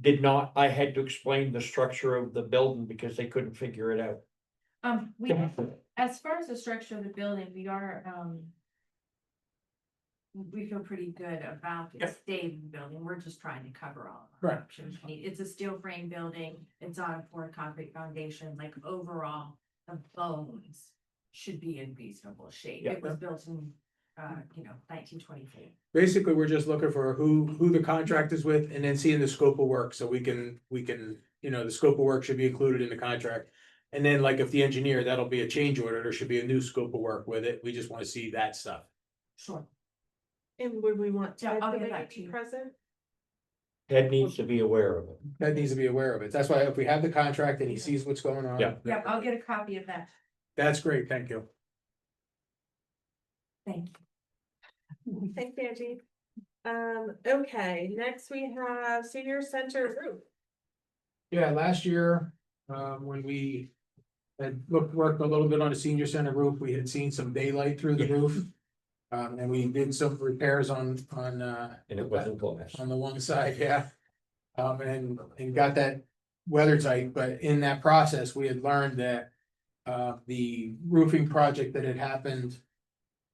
did not, I had to explain the structure of the building because they couldn't figure it out.
We, as far as the structure of the building, we are, we feel pretty good about the
Yep.
state of the building. We're just trying to cover all of
Right.
our options. I mean, it's a steel frame building. It's on a poured concrete foundation, like overall, the bones should be in reasonable shape.
Yeah.
It was built in, 1924.
Basically, we're just looking for who the contract is with and then seeing the scope of work, so we can, the scope of work should be included in the contract. And then like if the engineer, that'll be a change order, there should be a new scope of work with it, we just wanna see that stuff.
Sure.
And would we want
Yeah,
Ted
I'll
to
get back to
be
you.
present?
Ted needs to be aware of it.
That needs to be aware of it, that's why if we have the contract and he sees what's going on.
Yeah.
Yep, I'll get a copy of that.
That's great, thank you.
Thank you.
Thanks, Angie. Okay, next we have senior center roof.
Yeah, last year, when we had worked a little bit on the senior center roof, we had seen some daylight through the roof. And we did some repairs on
And it wasn't glass.
on the one side, yeah. And got that weather tight, but in that process, we had learned that the roofing project that had happened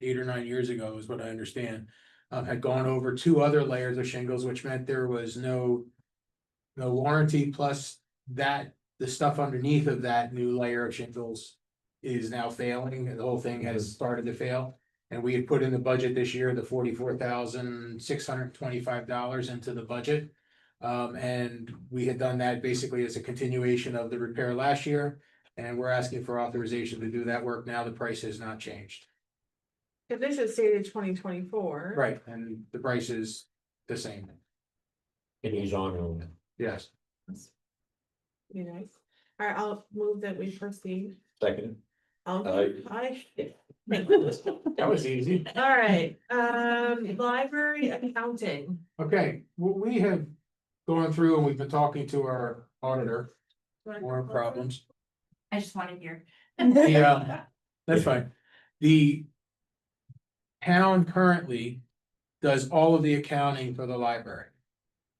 8 or 9 years ago is what I understand, had gone over 2 other layers of shingles, which meant there was no warranty, plus that the stuff underneath of that new layer of shingles is now failing, and the whole thing has started to fail. And we had put in the budget this year, the $44,625 into the budget. And we had done that basically as a continuation of the repair last year. And we're asking for authorization to do that work now. The price has not changed.
If this is stated 2024.
Right, and the price is the same.
And he's honoring it.
Yes.
Be nice. All right, I'll move that we proceed.
Second,
Aye.
That was easy.
All right, library accounting.
Okay, we have going through and we've been talking to our auditor, more problems.
I just want to hear.
That's fine. The town currently does all of the accounting for the library.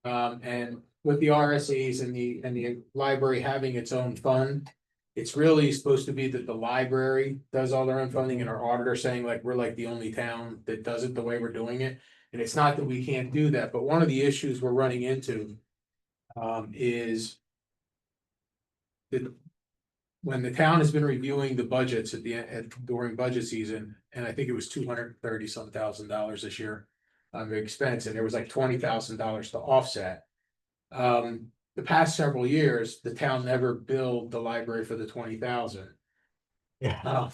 And with the RSAs and the library having its own fund, it's really supposed to be that the library does all their own funding and our auditor saying like, we're like the only town that does it the way we're doing it. And it's not that we can't do that, but one of the issues we're running into is that when the town has been reviewing the budgets during budget season, and I think it was $230 some thousand this year on the expense, and there was like $20,000 to offset. The past several years, the town never billed the library for the 20,000.
Yeah.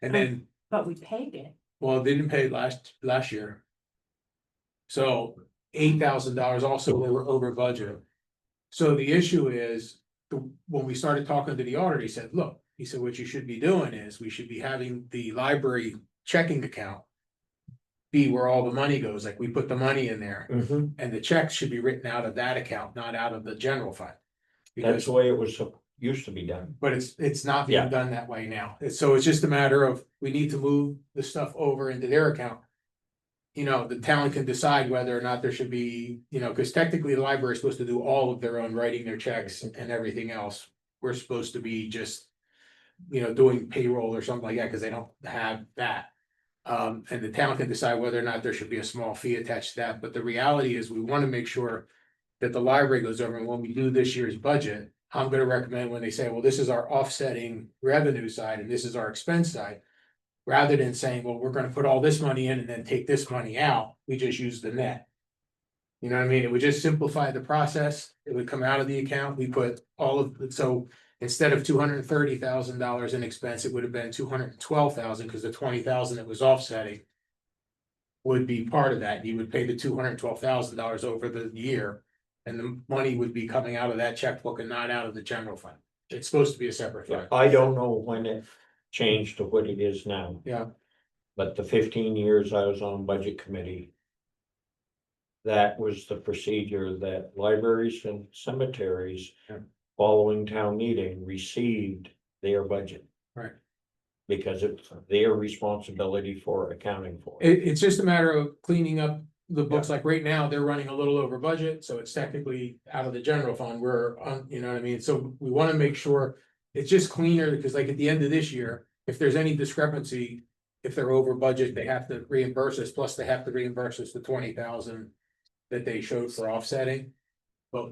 And then,
But we paid it.
well, they didn't pay last year. So $8,000 also they were over budget. So the issue is, when we started talking to the auditor, he said, look, he said, what you should be doing is we should be having the library checking account be where all the money goes, like we put the money in there,
Mhm.
and the checks should be written out of that account, not out of the general fund.
That's
Because,
the way it was, used to be done.
but it's not being
Yeah.
done that way now. So it's just a matter of, we need to move the stuff over into their account. You know, the town can decide whether or not there should be, you know, because technically the library is supposed to do all of their own writing their checks and everything else. We're supposed to be just, you know, doing payroll or something like that, because they don't have that. And the town can decide whether or not there should be a small fee attached to that, but the reality is we want to make sure that the library goes over, and when we do this year's budget, I'm gonna recommend when they say, well, this is our offsetting revenue side and this is our expense side. Rather than saying, well, we're gonna put all this money in and then take this money out, we just use the net. You know what I mean? It would just simplify the process. It would come out of the account. We put all of it, so instead of $230,000 in expense, it would have been 212,000, because the 20,000 that was offsetting would be part of that. You would pay the $212,000 over the year, and the money would be coming out of that checkbook and not out of the general fund. It's supposed to be a separate fund.
I don't know when it changed to what it is now.
Yeah.
But the 15 years I was on budget committee. That was the procedure that libraries and cemeteries.
Yeah.
Following town meeting received their budget.
Right.
Because it's their responsibility for accounting for it.
It's just a matter of cleaning up the books, like right now, they're running a little over budget, so it's technically out of the general fund, we're on, you know what I mean? So we wanna make sure it's just cleaner, because like at the end of this year, if there's any discrepancy. If they're over budget, they have to reimburse us, plus they have to reimburse us the 20,000 that they showed for offsetting. But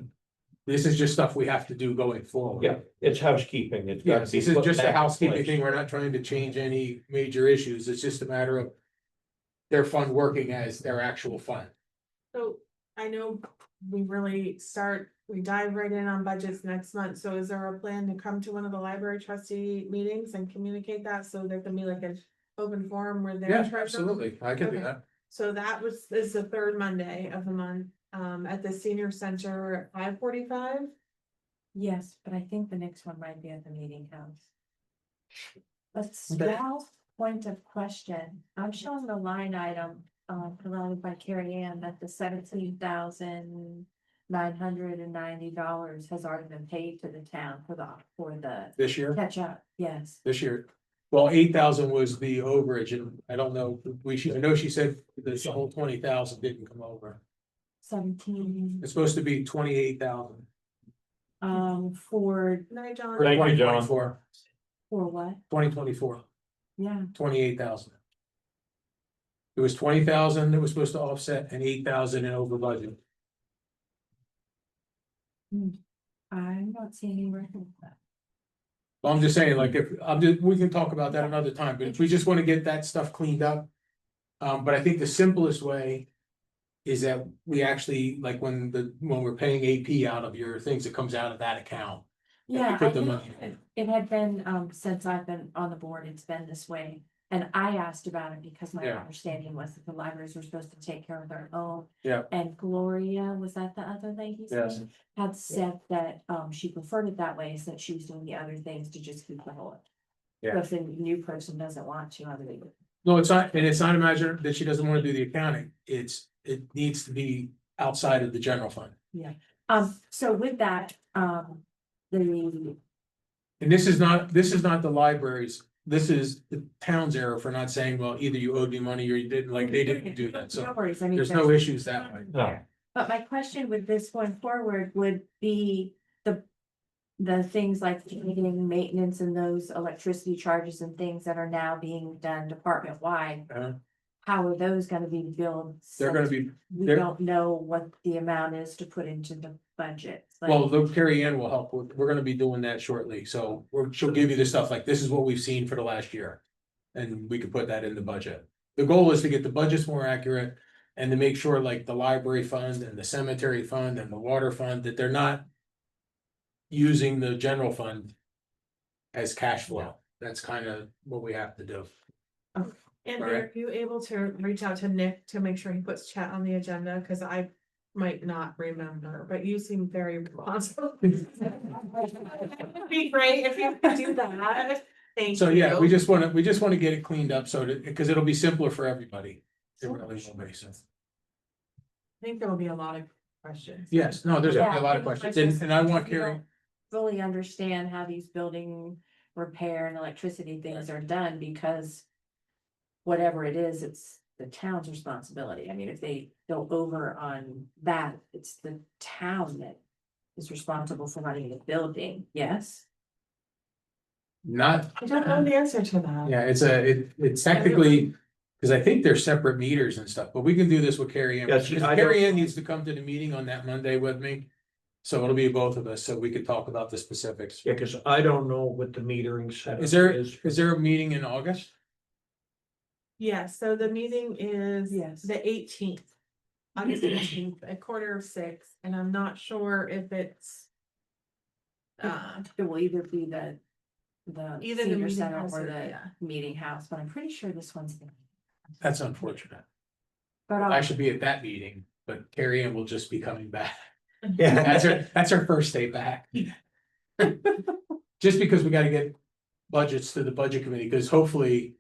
this is just stuff we have to do going forward.
Yeah, it's housekeeping. It's gotta
Yes,
be
this is
put
just a
back in
housekeeping
place.
thing. We're not trying to change any major issues. It's just a matter of their fund working as their actual fund.
So I know we dive right in on budgets next month, so is there a plan to come to one of the library trustee meetings and communicate that, so there can be like an open forum where they're.
Yeah,
treasurer?
absolutely. I can do
Okay.
that.
So that is the third Monday of the month, at the senior center at 5:45.
Yes, but I think the next one might be at the meeting house. A
Okay.
small point of question, I'm showing the line item, provided by Carrie Ann, that the $17,990 has already been paid to the town for the
This year,
catch up, yes.
this year. Well, 8,000 was the overage, and I don't know, I know she said that the whole 20,000 didn't come over.
17,
It's supposed to be 28,000.
for
Night, John.
For
Thank you, John.
2024,
what?
2024,
Yeah,
28,000. It was 20,000 that was supposed to offset and 8,000 in over budget.
I'm not seeing any record of that.
Well, I'm just saying, like, we can talk about that another time, but if we just wanna get that stuff cleaned up. But I think the simplest way. Is that we actually, like, when we're paying AP out of your things, it comes out of that account. And we
Yeah,
put
I
the
think
money in.
it had been, since I've been on the board, it's been this way. And I asked about it because my
Yeah.
understanding was that the libraries were supposed to take care of their own.
Yeah.
And Gloria, was that the other lady?
Yes.
Had said that, she preferred it that way, since she was doing the other things to just keep the whole.
Yeah.
But if the new person doesn't want to, I mean.
No, it's not, and it's not a matter that she doesn't wanna do the accounting, it needs to be outside of the general fund.
So with that, the,
And this is not the libraries, this is the town's error for not saying, well, either you owed me money or you didn't, like, they didn't do that,
no
so
worries, I mean.
there's no issues that way.
No.
But my question with this going forward would be the things like heating, maintenance and those electricity charges and things that are now being done department wide.
Uh,
How are those gonna be billed?
They're gonna
since
be,
We
they're-
don't know what the amount is to put into the budget. Like,
well, Carrie Ann will help with, we're gonna be doing that shortly, so she'll give you the stuff like, this is what we've seen for the last year. And we can put that in the budget. The goal is to get the budgets more accurate and to make sure like the library fund and the cemetery fund and the water fund, that they're not using the general fund as cash flow. That's kind of what we have to do.
And
Alright.
are you able to reach out to Nick to make sure he puts chat on the agenda, cause I might not remember, but you seem very responsible. It'd be great if you could do that, thank you.
So yeah, we just wanna get it cleaned up so that, because it'll be simpler for everybody. It really will be, so.
I think there will be a lot of questions.
Yes, no, there's gonna be a
Yeah,
lot of
because
questions, and I want
we don't
Carrie,
Fully understand how these building repair and electricity things are done because. Whatever it is, it's the town's responsibility. I mean, if they go over on that, it's the town that is responsible for running the building, yes?
not,
I don't know the answer to that.
yeah, it's technically, because I think they're separate meters and stuff, but we can do this with Carrie Ann.
Yes,
Because
I
Carrie
don't-
Ann needs to come to the meeting on that Monday with me. So it'll be both of us, so we could talk about the specifics.
Yeah, cause I don't know what the metering setup
Is there,
is.
is there a meeting in August?
Yeah, so the meeting is
Yes.
the 18th. August 18th at 5:45, and I'm not sure if it's.
It will either be the
Either the
senior
meeting
center
house
or
or-
the
yeah.
meeting house, but I'm pretty sure this one's.
That's unfortunate.
But
I should be at that meeting, but Carrie Ann will just be coming back.
Yeah,
That's her first day back. Just because we gotta get budgets to the budget committee, because hopefully.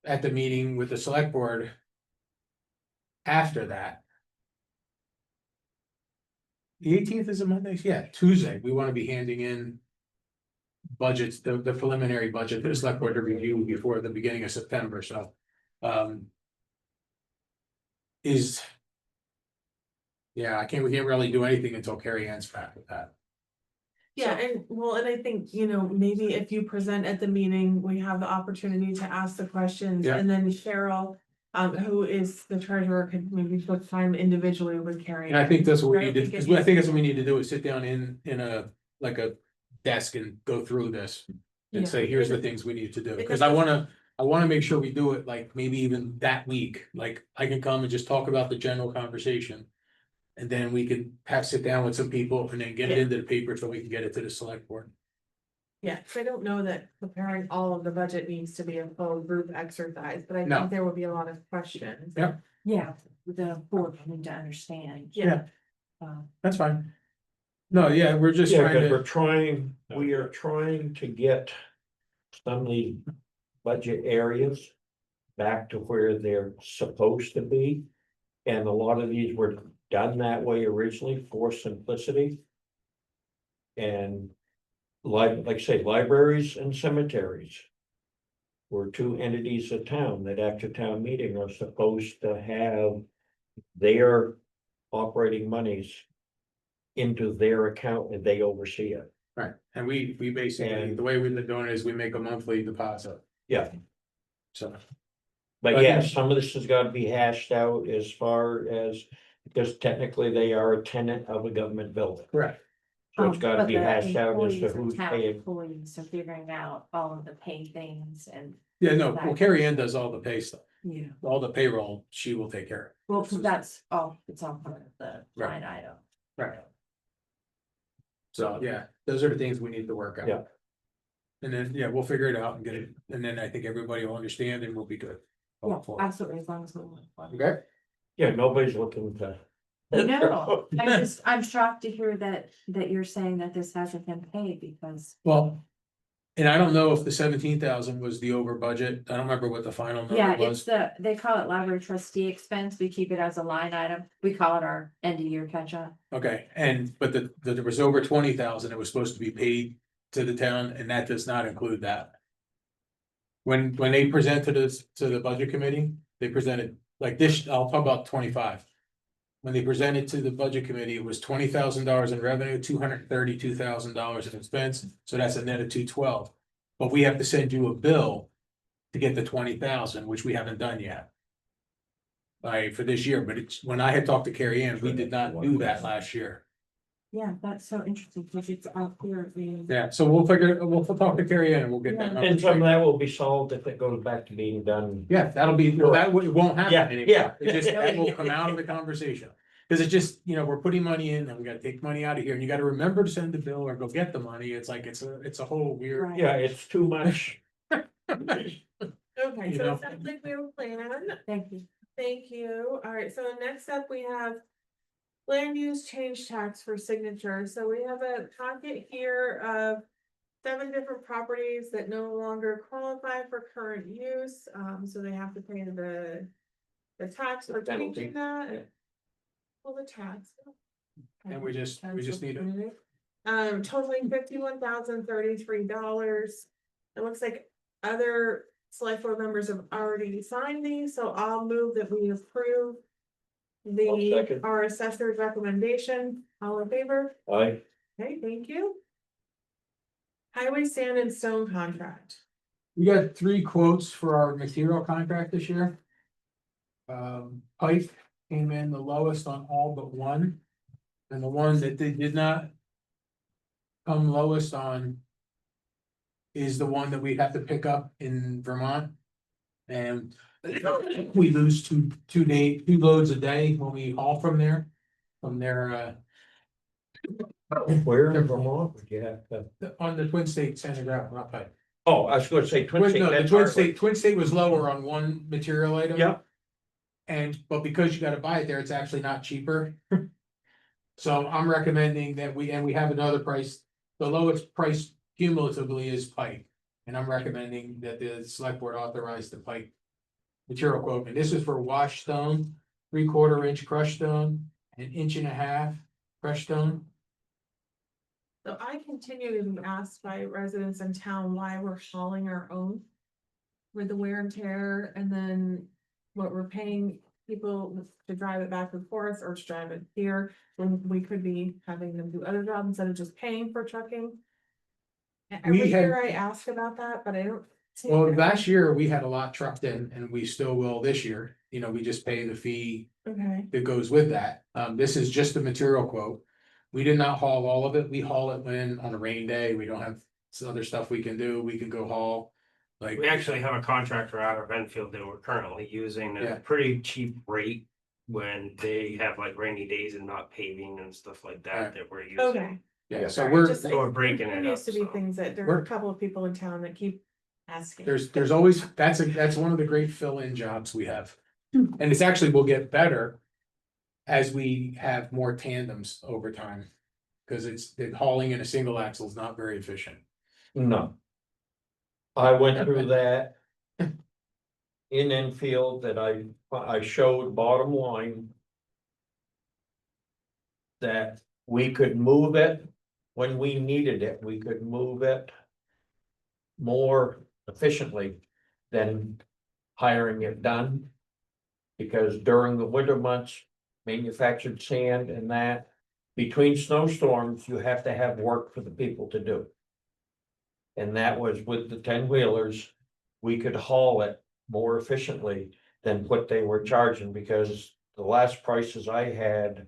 At the meeting with the select board. After that. The 18th is a Monday, yeah, Tuesday, we wanna be handing in. Budgets, the preliminary budget, to the select board to review before the beginning of September, so. Is. Yeah, we can't really do anything until Carrie Ann's back with that.
Yeah, and well, and I think, maybe if you present at the meeting, we have the opportunity to ask the questions,
Yeah.
and then Cheryl. Who is the treasurer, could maybe book time individually with Carrie.
And I think that's what we
I
need to,
think it
because I
needs-
think that's what we need to do, is sit down in a, like a desk and go through this. And
Yeah.
say, here's the things we need to do,
It
because
doesn't-
I wanna make sure we do it like maybe even that week, like I can come and just talk about the general conversation. And then we can sit down with some people and then get it
Yeah.
into the paper so we can get it to the select board.
Yeah, 'cause I don't know that preparing all of the budget needs to be a full group exercise, but I
No.
think there would be a lot of questions.
Yeah.
yeah, the board need to understand.
Yeah.
That's fine. No, yeah, we're just
yeah,
trying
cause
to,
we are trying to get some of the budget areas. Back to where they're supposed to be. And a lot of these were done that way originally for simplicity. And like I say, libraries and cemeteries. Were two entities of town that after town meeting are supposed to have their operating monies. Into their account and they oversee it.
right, and we basically,
And-
the way we've been doing it is we make a monthly deposit,
Yeah,
so.
but
I
yeah,
think-
some of this has got to be hashed out as far as, because technically they are a tenant of a government building.
Correct.
So it's got to
But
be
the
hashed out as to
employees are
who's
town
paying.
Employees, so figuring out all of the pay things and,
Yeah, no, well, Carrie Ann does all the pay stuff,
yeah,
all the payroll, she will take care
well, that's all, it's all part of the
Right.
line item.
of. Right. So, yeah, those are the things we need to work out.
Yeah.
And then, yeah, we'll figure it out and get it, and then I think everybody will understand and we'll be good.
Yeah, absolutely, as long as we.
Okay,
Yeah, nobody's looking to.
No, I'm shocked to hear that you're saying that this hasn't been paid because,
well. And I don't know if the 17,000 was the over budget. I don't remember what the final
Yeah,
number
it's
was.
they call it library trustee expense. We keep it as a line item. We call it our end of year catch up.
Okay, but there was over 20,000 that was supposed to be paid to the town, and that does not include that. When they presented this to the budget committee, they presented like this, I'll talk about 25. When they presented to the budget committee, it was $20,000 in revenue, $232,000 in expense, so that's a net of 212. But we have to send you a bill to get the 20,000, which we haven't done yet. For this year, but it's, when I had talked to Carrie Ann, we did not do that last year.
Yeah, that's so interesting because it's out here.
Yeah, so we'll talk to Carrie Ann and we'll get that. number
And some of
straight.
that will be solved if it goes back to being done.
Yeah, that'll be, well, it won't happen
Yeah,
anymore.
yeah.
It just, that will come out of the conversation. Cause it's just, we're putting money in and we gotta take money out of here and you gotta remember to send the bill or go get the money. It's like, it's a whole weird.
Right.
Yeah, it's too much.
Okay,
You
so
know.
it sounds like we will plan.
Thank you.
Thank you. All right, so next up we have land use change tax for signature. So we have a packet here of 7 different properties that no longer qualify for current use. So they have to pay the tax for
penalty.
changing that.
Yeah.
Well, the tax.
And we just need it.
Totaling $51,033. It looks like other select board members have already signed these, so I'll move that we approve
I'll second.
our assessor's recommendation. All in favor?
I,
Okay, thank you. Highway sand and stone contract.
We got 3 quotes for our material contract this year. Pipe came in the lowest on all but one. And the one that they did not come lowest on is the one that we have to pick up in Vermont. And we lose two loads a day when we haul from there,
where in Vermont would you have to?
on the Twin State Center Gravel, not pipe.
Oh, I was gonna say Twin State.
No, the
that's
Twin
our-
State, Twin State was lower on one material item.
Yeah.
But because you gotta buy it there, it's actually not cheaper. So I'm recommending that we have another price, the lowest price cumulatively is pipe. And I'm recommending that the select board authorize the pipe material quote, and this is for wash stone, 3/4 inch crushed stone, 1.5 inch crushed stone.
So I continue to be asked by residents in town why we're hauling our own. With the wear and tear and then what we're paying people to drive it back and forth or to drive it here. When we could be having them do other jobs instead of just paying for trucking. Every
We had-
year I ask about that, but I don't. see
Well,
it.
last year we had a lot trucked in and we still will this year, we just pay the fee
Okay,
that goes with that. This is just the material quote. We did not haul all of it. We haul it when on a rain day, we don't have some other stuff we can do. We can go haul. Like,
We actually have a contractor out of Enfield that we're currently using at
Yeah.
a pretty cheap rate. When they have like rainy days and not paving and stuff like
Right.
that we're using.
okay.
yeah, so
Alright,
we're,
just-
So we're breaking
There
it up.
used to be
so.
things that there are
We're-
a couple of people in town that keep asking.
there's always, that's one of the great fill-in jobs we have. And it's actually will get better as we have more tandems over time. Cause the hauling in a single axle is not very efficient.
No. I went through that. In Enfield that I showed bottom line. That we could move it when we needed it, we could move it. More efficiently than hiring it done. Because during the winter months, manufactured sand and that, between snowstorms, you have to have work for the people to do. And that was with the 10-wheelers, we could haul it more efficiently than what they were charging, because the last prices I had,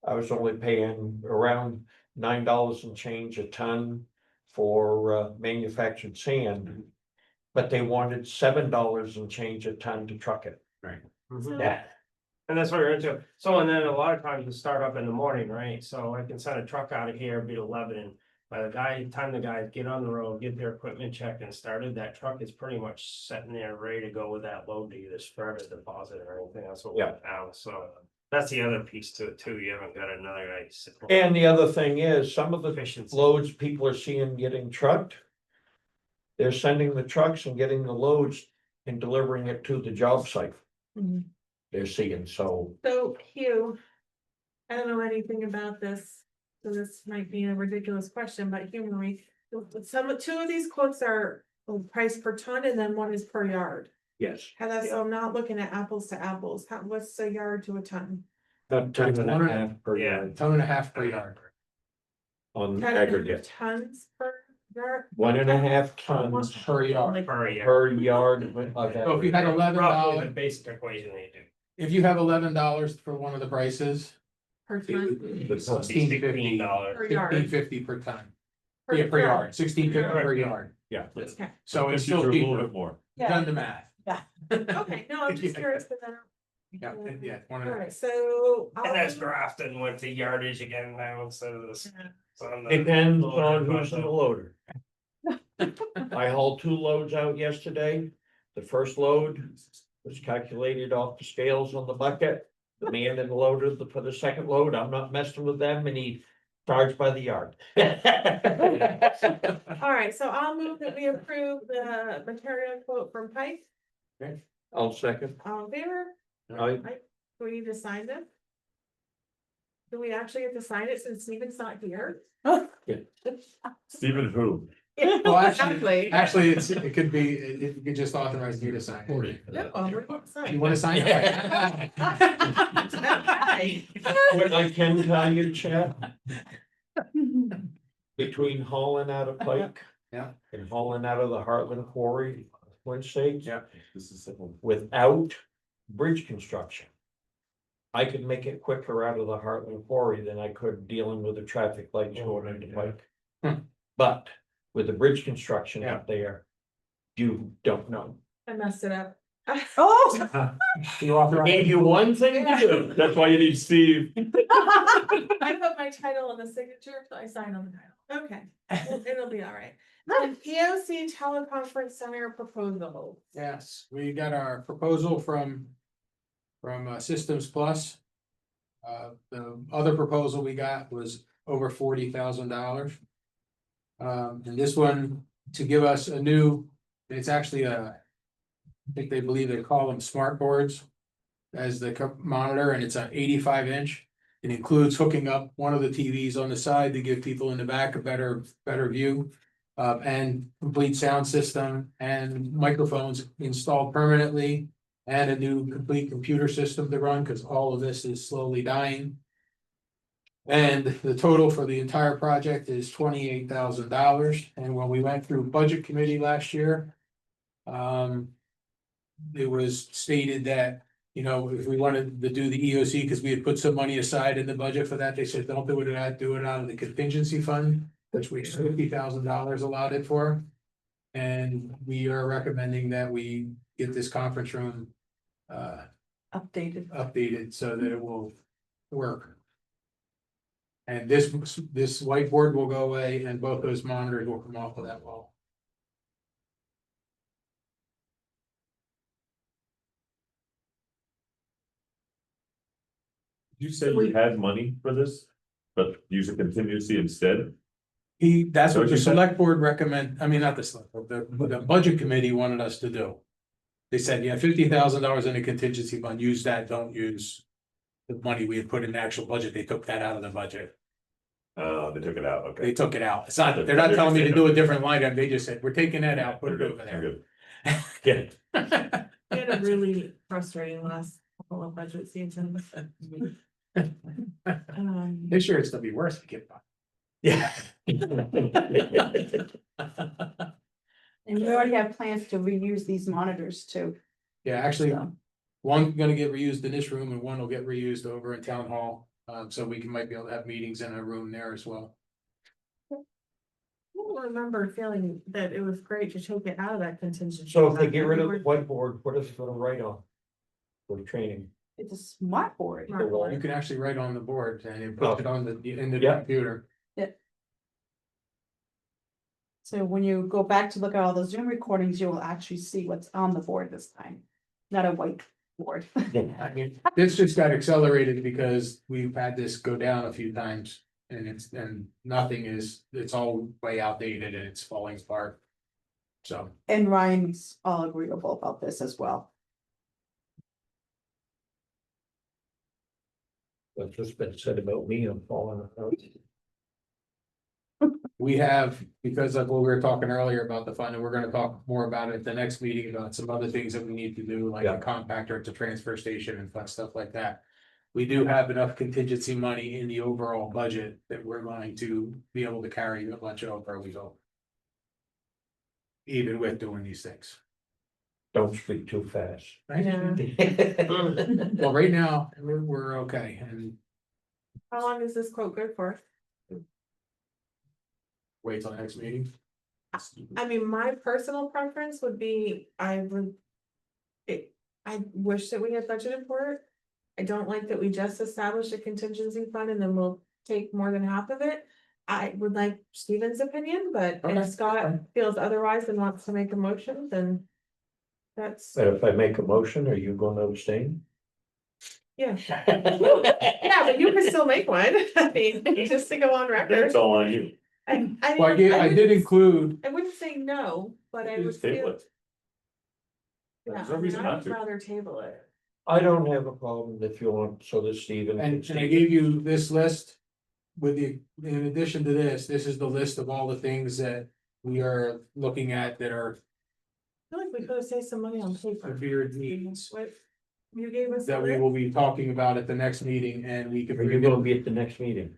I was only paying around $9 and change a ton for manufactured sand. But they wanted $7 and change a ton to truck it.
Mhm.
Yeah.
And that's what we're into. So, and then a lot of times we start up in the morning, right? So I can send a truck out of here, be 11. By the time the guys get on the road, get their equipment checked and started, that truck is pretty much sitting there ready to go with that load to either spread or deposit or anything. That's what we
Yeah.
have. So that's the other piece to it too. You haven't got another guy sitting.
And the other thing is, some of the
Efficiency.
loads people are seeing getting trucked. They're sending the trucks and getting the loads and delivering it to the job site.
Mhm.
They're seeing, so
So Hugh, I don't know anything about this, so this might be a ridiculous question, but Hugh Marie, two of these quotes are price per ton and then one is per yard.
yes.
And that's, so I'm not looking at apples to apples. What's a yard to a ton?
About 10.5 per
Yeah.
yard
Ton and a half per yard.
on
10
aggregate,
Tons per yard?
1.5 tons
Per yard.
Per year.
per yard. of
So if you had
aggregate.
$11,
Roughly the basic equation they do.
if you have $11 for one of the prices.
Per ton?
$16.50
Per yard.
$16.50 per ton. Yeah, per yard, $16.50 per yard.
Yeah.
Okay,
So it's
Just use
still
a little
cheaper.
bit more.
Done the math.
okay, no, I'm just curious, but then.
Yeah, yeah, one and a half.
Alright, so.
And that's Grafton with the yardage again now instead of this.
Depends on who's in the loader. I hauled 2 loads out yesterday. The first load was calculated off the scales on the bucket. The man in the loader for the second load, I'm not messing with them, and he charged by the yard.
Alright, so I'll move that we approve the material quote from Pike,
I'll second.
all in favor?
I,
Do we need to sign this? Do we actually have to sign it since Stephen's not here?
Stephen who?
Well, actually, it could be, it could just authorize me to sign it.
No, we're not signing.
You wanna sign it?
Okay.
what I can tell you, Chad. Between hauling out of Pike.
Yeah.
And hauling out of the Heartland Quarry, Wednesday.
Yeah.
This is simple.
Without bridge construction. I could make it quicker out of the Heartland Quarry than I could dealing with the traffic lights going into Pike.
Hmm.
But with the bridge construction
Yeah.
up there, you don't know.
I messed it up.
Oh.
You authorize.
Gave you one thing to do.
That's why you need Steve.
I put my title on the signature, so I sign on the title. Okay, it'll be all right. POC teleconference center proposal.
Yes, we got our proposal from Systems Plus. The other proposal we got was over $40,000. And this one to give us a new, it's actually I think they believe they call them smart boards as the monitor, and it's an 85-inch. It includes hooking up one of the TVs on the side to give people in the back a better view. And complete sound system and microphones installed permanently. And a new complete computer system to run, because all of this is slowly dying. And the total for the entire project is $28,000, and when we went through budget committee last year. It was stated that, you know, if we wanted to do the EOC, because we had put some money aside in the budget for that, they said, don't do it out, do it out of the contingency fund, which we $50,000 allotted for. And we are recommending that we get this conference room updated so that it will work. And this whiteboard will go away and both those monitors will come off of that wall.
You said you had money for this, but use a contingency instead?
That's
So
what the
you said-
select board the select board, the budget committee wanted us to do. They said, yeah, $50,000 in a contingency fund, use that, don't use. The money we had put in the actual budget, they took that out of the budget,
They took it out,
they
okay.
took it out, it's not, they're not telling me to do a different line item, they just said, we're taking that out, put it over
I'm
there.
good.
Yeah.
We had a really frustrating last couple of budget seasons.
This year it's gonna be worse to get by.
Yeah.
And we already have plans to reuse these monitors too.
Yeah, actually,
So,
one's gonna get reused in this room and one will get reused over in town hall, so we might be able to have meetings in a room there as well.
I don't remember feeling that it was great to take it out of that contingency.
So if they get rid of the whiteboard, what is it gonna write on? For the training.
it's a smart board.
Smart board.
You can actually write on the board and it puts it on into the
Yeah.
computer.
So when you go back to look at all the Zoom recordings, you will actually see what's on the board this time, not a white board.
I mean, this just got accelerated because we've had this go down a few times. And nothing is, it's all way outdated and it's falling apart. So,
And Ryan's all agreeable about this as well.
What's just been said about me, I'm falling out.
we have, because of what we were talking earlier about the fund, and we're gonna talk more about it at the next meeting about some other things that we need to do, like a
Yeah.
compactor at the transfer station and fun stuff like that. We do have enough contingency money in the overall budget that we're going to be able to carry a bunch over, we hope. Even with doing these things.
Don't speak too fast.
Yeah.
Well, right now, we're okay, and
How long is this quote good for?
wait till the next meeting.
I mean, my personal preference would be, I wish that we had budgeted for it. I don't like that we just established a contingency fund and then we'll take more than half of it. I would like Steven's opinion, but
Okay.
if Scott feels otherwise and wants to make a motion, then that's,
But if I make a motion, are you gonna abstain?
yeah. Yeah, but you can still make one. I mean, just to go on record.
That's all on you.
Well, I did
wouldn't-
include,
I wouldn't say no, but I would
Just table
feel.
it.
Yeah,
There's no
I mean,
reason
I
not
would
to.
rather table it.
I don't have a problem if you want, so does Stephen.
and I gave you this list. With the, in addition to this is the list of all the things that we are looking at that are
I feel like we could have saved some money on paper.
severe needs.
What, you gave us.
That
a
we
list?
will be talking about at the next meeting, and we could
Are you
bring
gonna
in
be at the next meeting?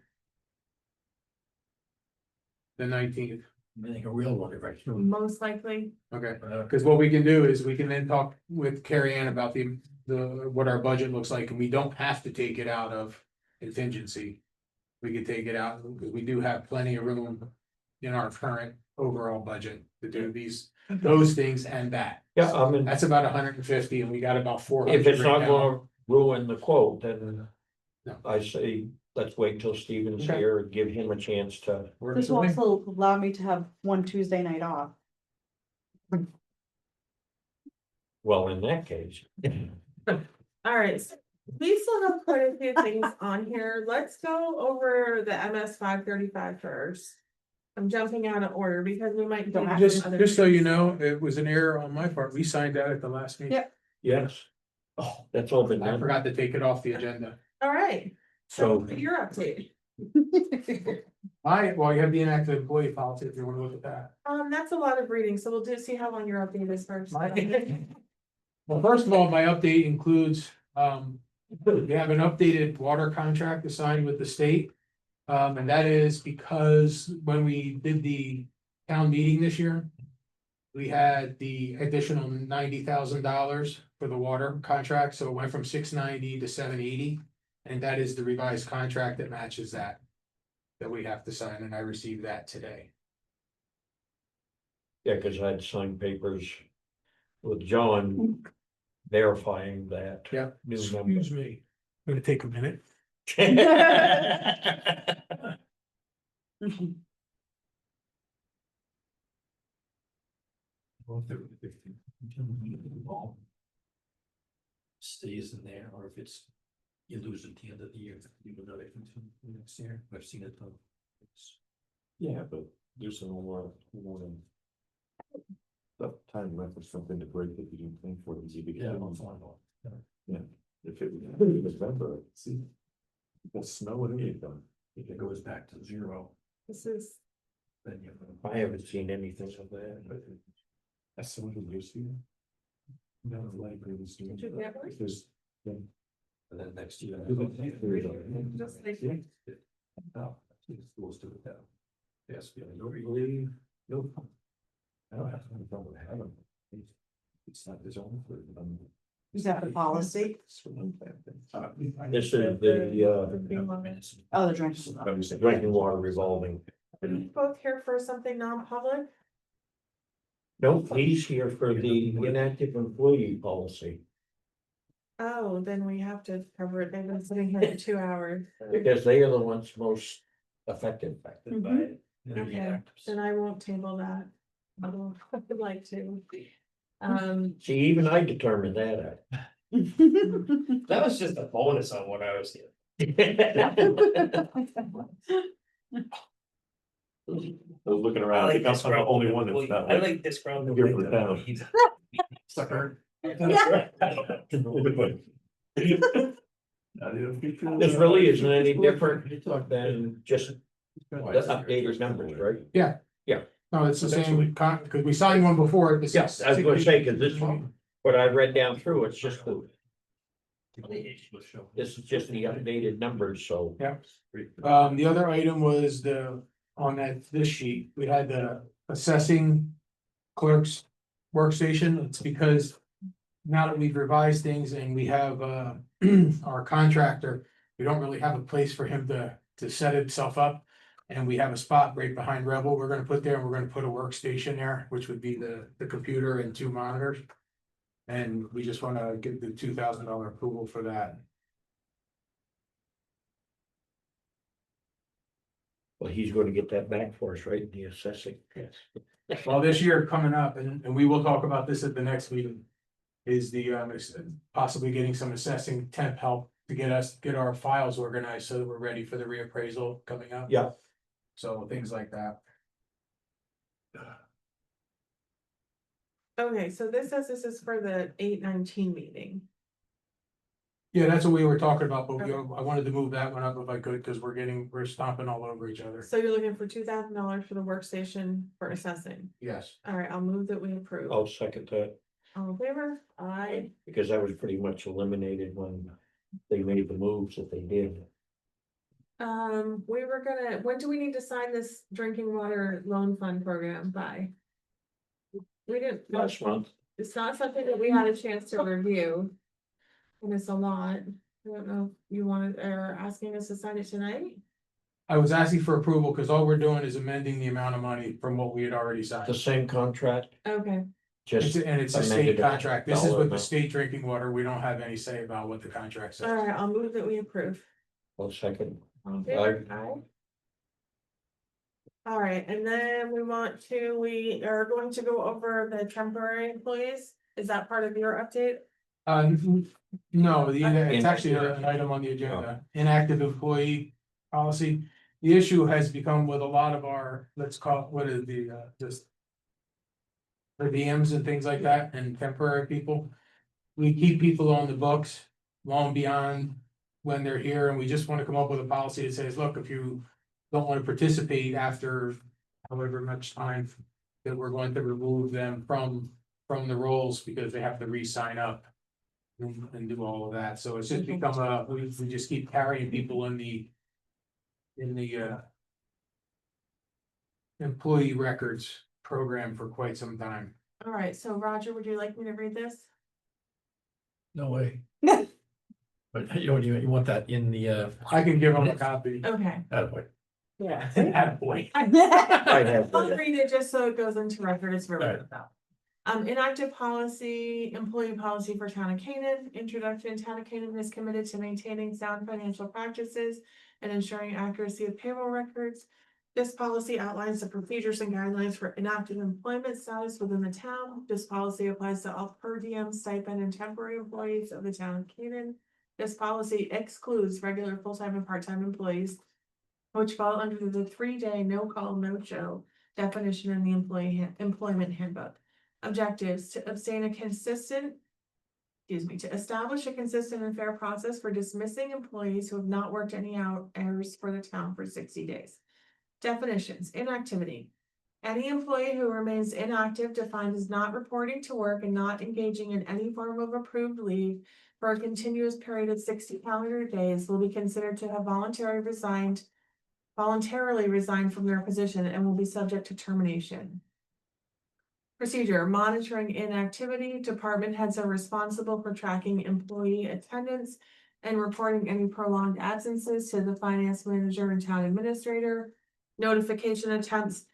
the 19th.
I think a real one, right?
Most likely.
Okay, because what we can do is we can then talk with Carrie Ann about the, what our budget looks like, and we don't have to take it out of contingency. We could take it out, because we do have plenty of room in our current overall budget to do those things and that.
Yeah, I mean,
That's about 150, and we got about 400.
if it's
right
not
now.
gonna ruin the quote, then
No.
I say, let's wait till Stephen's
Okay.
here, and give him a chance to.
We're
This will also allow me to have one Tuesday night off.
Well, in that case.
All right, so we still have quite a few things on here. Let's go over the MS 535 first. I'm jumping out of order because we might.
Don't have
do
Just,
other
just so
things.
you know, it was an error on my part. We signed that at the last meeting.
Yep.
Yes. Oh, that's all been
I
done.
forgot to take it off the agenda.
All right,
So,
so your update.
Well, you have the inactive employee policy if you want to look at that.
That's a lot of reading, so we'll see how long your update is first.
Well, first of all, my update includes, we have an updated water contract assigned with the state. And that is because when we did the town meeting this year. We had the additional $90,000 for the water contract, so it went from 690 to 780. And that is the revised contract that matches that. That we have to sign, and I received that today.
yeah, cause I had signed papers with John verifying that.
Yeah.
New number.
Excuse me, gonna take a minute.
Stays in there, or if it's, you lose at the end of the year, you would know it next year, I've seen it though.
Yeah, but there's some more than. The time left for something to break that you didn't think for it, you
Yeah,
begin.
I'm fine with
Yeah, if it was November, see. The snow and everything.
If it goes back to zero,
This is,
then you.
I haven't seen anything of that, but
That's some of the use here. No, like previous year.
Did you get one?
There's- yeah.
And then next year.
Just like-
No, schools do it now. Yes, yeah, nobody.
No. I don't have any problem with having. It's not his own.
Is that the policy?
this is the
Oh, the drinking.
drinking water revolving.
are you both here for something non-public?
Nope, he's here for the inactive employee policy,
Oh, then we have to cover it. They've been sitting here for 2 hours.
because they are the ones most affected.
Affected by it.
Okay, then I won't table that. Although I would like to.
See, even I determined that.
That was just a bonus on what I was here.
I was looking around, I think I'm the only one that's not.
I like disgruntled.
Here for town.
employees.
Sucker.
This really isn't any different than just the updated numbers, right?
No, it's the same because we signed one before. This
Yes,
is-
I was gonna say, cause this one, what I read down through, it's just this is just the updated numbers, so.
Yeah. The other item was on this sheet, we had the assessing clerk's workstation. It's because now that we've revised things and we have, our contractor, we don't really have a place for him to set himself up. And we have a spot right behind Rebel we're gonna put there, and we're gonna put a workstation there, which would be the computer and 2 monitors. And we just wanna get the $2,000 approval for that.
Well, he's gonna get that back for us, right, the assessing.
Yes. Well, this year coming up, and we will talk about this at the next meeting. Is possibly getting some assessing temp help to get our files organized so that we're ready for the reappraisal coming up.
Yeah.
So things like that.
Okay, so this says this is for the 8/19 meeting.
Yeah, that's what we were talking about, but I wanted to move that one up if I could, because we're stomping all over each other.
So you're looking for $2,000 for the workstation for assessing.
Yes.
All right, I'll move that we approve.
I'll second that,
All in favor? Aye.
because that was pretty much eliminated when they made the moves that they did.
We were gonna, when do we need to sign this drinking water loan fund program by? We didn't,
Last month,
it's not something that we had a chance to review. And it's a lot. I don't know if you wanted, or asking us to sign it tonight?
I was asking for approval because all we're doing is amending the amount of money from what we had already
the
signed.
same contract,
Okay,
just.
And it's a
amended
state contract. This is
dollar
with the
amount.
state drinking water. We don't have any say about what the contract says.
all right, I'll move that we approve.
I'll second.
All in favor? Aye. All right, and then we are going to go over the temporary employees. Is that part of your update?
No, it's actually an item on the agenda, inactive employee policy. The issue has become with a lot of our, let's call it, what is just. The DMs and things like that and temporary people. We keep people on the books long beyond when they're here, and we just want to come up with a policy that says, look, if you don't want to participate after however much time. That we're going to remove them from the roles because they have to re-sign up. And do all of that, so it's just become we just keep carrying people in the. Employee records program for quite some time.
All right, so Roger, would you like me to read this?
No way. But you want that in the,
I can give them a copy.
Okay.
attaboy.
Yeah.
Attaboy.
I have,
I'll read it just so it goes into record, it's really
Alright.
about. Inactive policy, employee policy for Town of Canaan, introduction, Town of Canaan is committed to maintaining sound financial practices and ensuring accuracy of payroll records. This policy outlines the procedures and guidelines for inactive employment status within the town. This policy applies to all per diem stipend and temporary employees of the Town of Canaan. This policy excludes regular full-time and part-time employees, which fall under the 3-day no call, no show definition in the employment handbook. Objectives: to establish a consistent and fair process for dismissing employees who have not worked any hours for the town for 60 days. Definitions: inactivity. Any employee who remains inactive, defined as not reporting to work and not engaging in any form of approved leave for a continuous period of 60 calendar days, will be considered to have voluntarily resigned from their position and will be subject to termination. Procedure: monitoring inactivity. Department heads are responsible for tracking employee attendance and reporting any prolonged absences to the finance manager and town administrator. Notification attempts.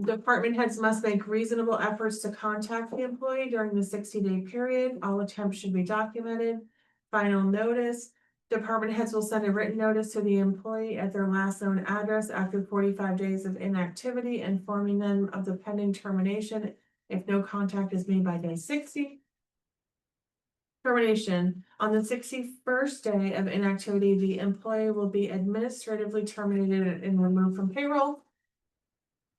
Department heads must make reasonable efforts to contact the employee during the 60-day period. All attempts should be documented. Final notice. Department heads will send a written notice to the employee at their last known address after 45 days of inactivity, informing them of the pending termination if no contact is made by day 60. Termination: on the 61st day of inactivity, the employee will be administratively terminated and removed from payroll.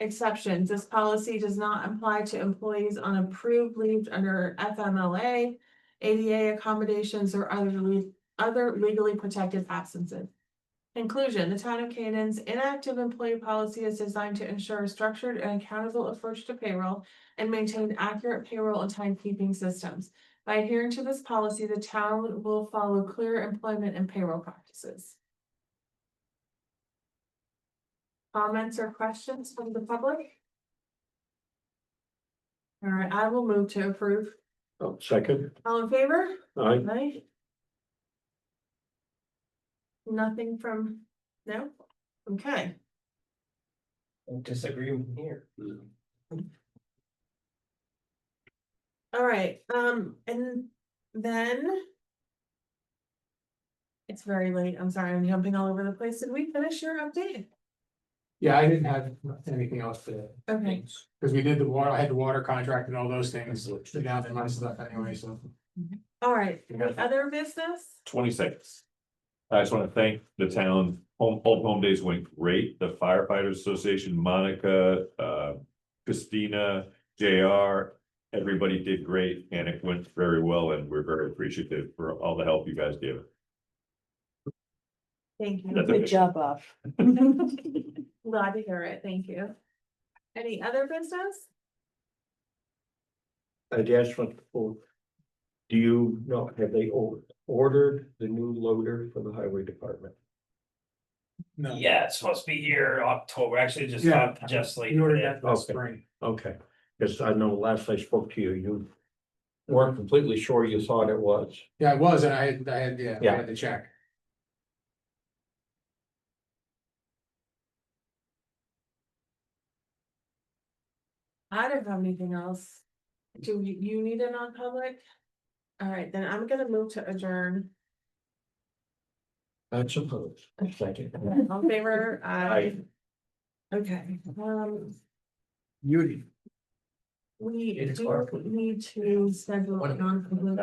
exceptions. This policy does not apply to employees on approved leave under FMLA, ADA accommodations, or other legally protected absences. Conclusion, the town of Canaan's inactive employee policy is designed to ensure a structured and accountable approach to payroll and maintain accurate payroll and timekeeping systems. By adhering to this policy, the town will follow clear employment and payroll practices. Comments or questions from the public? All right, I will move to approve.
Oh, second,
All in favor?
I,
Aye. Nothing from, no? Okay.
Disagree with here.
All right, and then. It's very late, I'm sorry, I'm jumping all over the place. Did we finish your update?
Yeah, I didn't have anything else to,
Okay,
because we did the water, I had the water contract and all those things, down to my stuff anyway, so.
all right, any other business?
20 seconds. I just want to thank the town, Old Home Days went great, the firefighters association, Monica, Christina, JR. Everybody did great and it went very well and we're very appreciative for all the help you guys gave.
Thank you.
That's
Good
okay.
job, Bob.
Glad to hear it, thank you. Any other business?
I just want to. Do you know, have they ordered the new loader for the highway department?
No.
Yeah, it's supposed to be here October, actually just
Yeah.
talked to Jess late
You ordered
today.
that last
Okay.
spring.
Okay, because I know last I spoke to you, you weren't completely sure you thought it was.
Yeah, it was, and I had, I
Yeah.
had to check.
I don't have anything else. Do you need a non-public? All right, then I'm gonna move to adjourn.
I suppose. Second.
All in favor?
Aye.
Okay,
Beauty.
we
8
do
o'clock.
need to schedule a non-public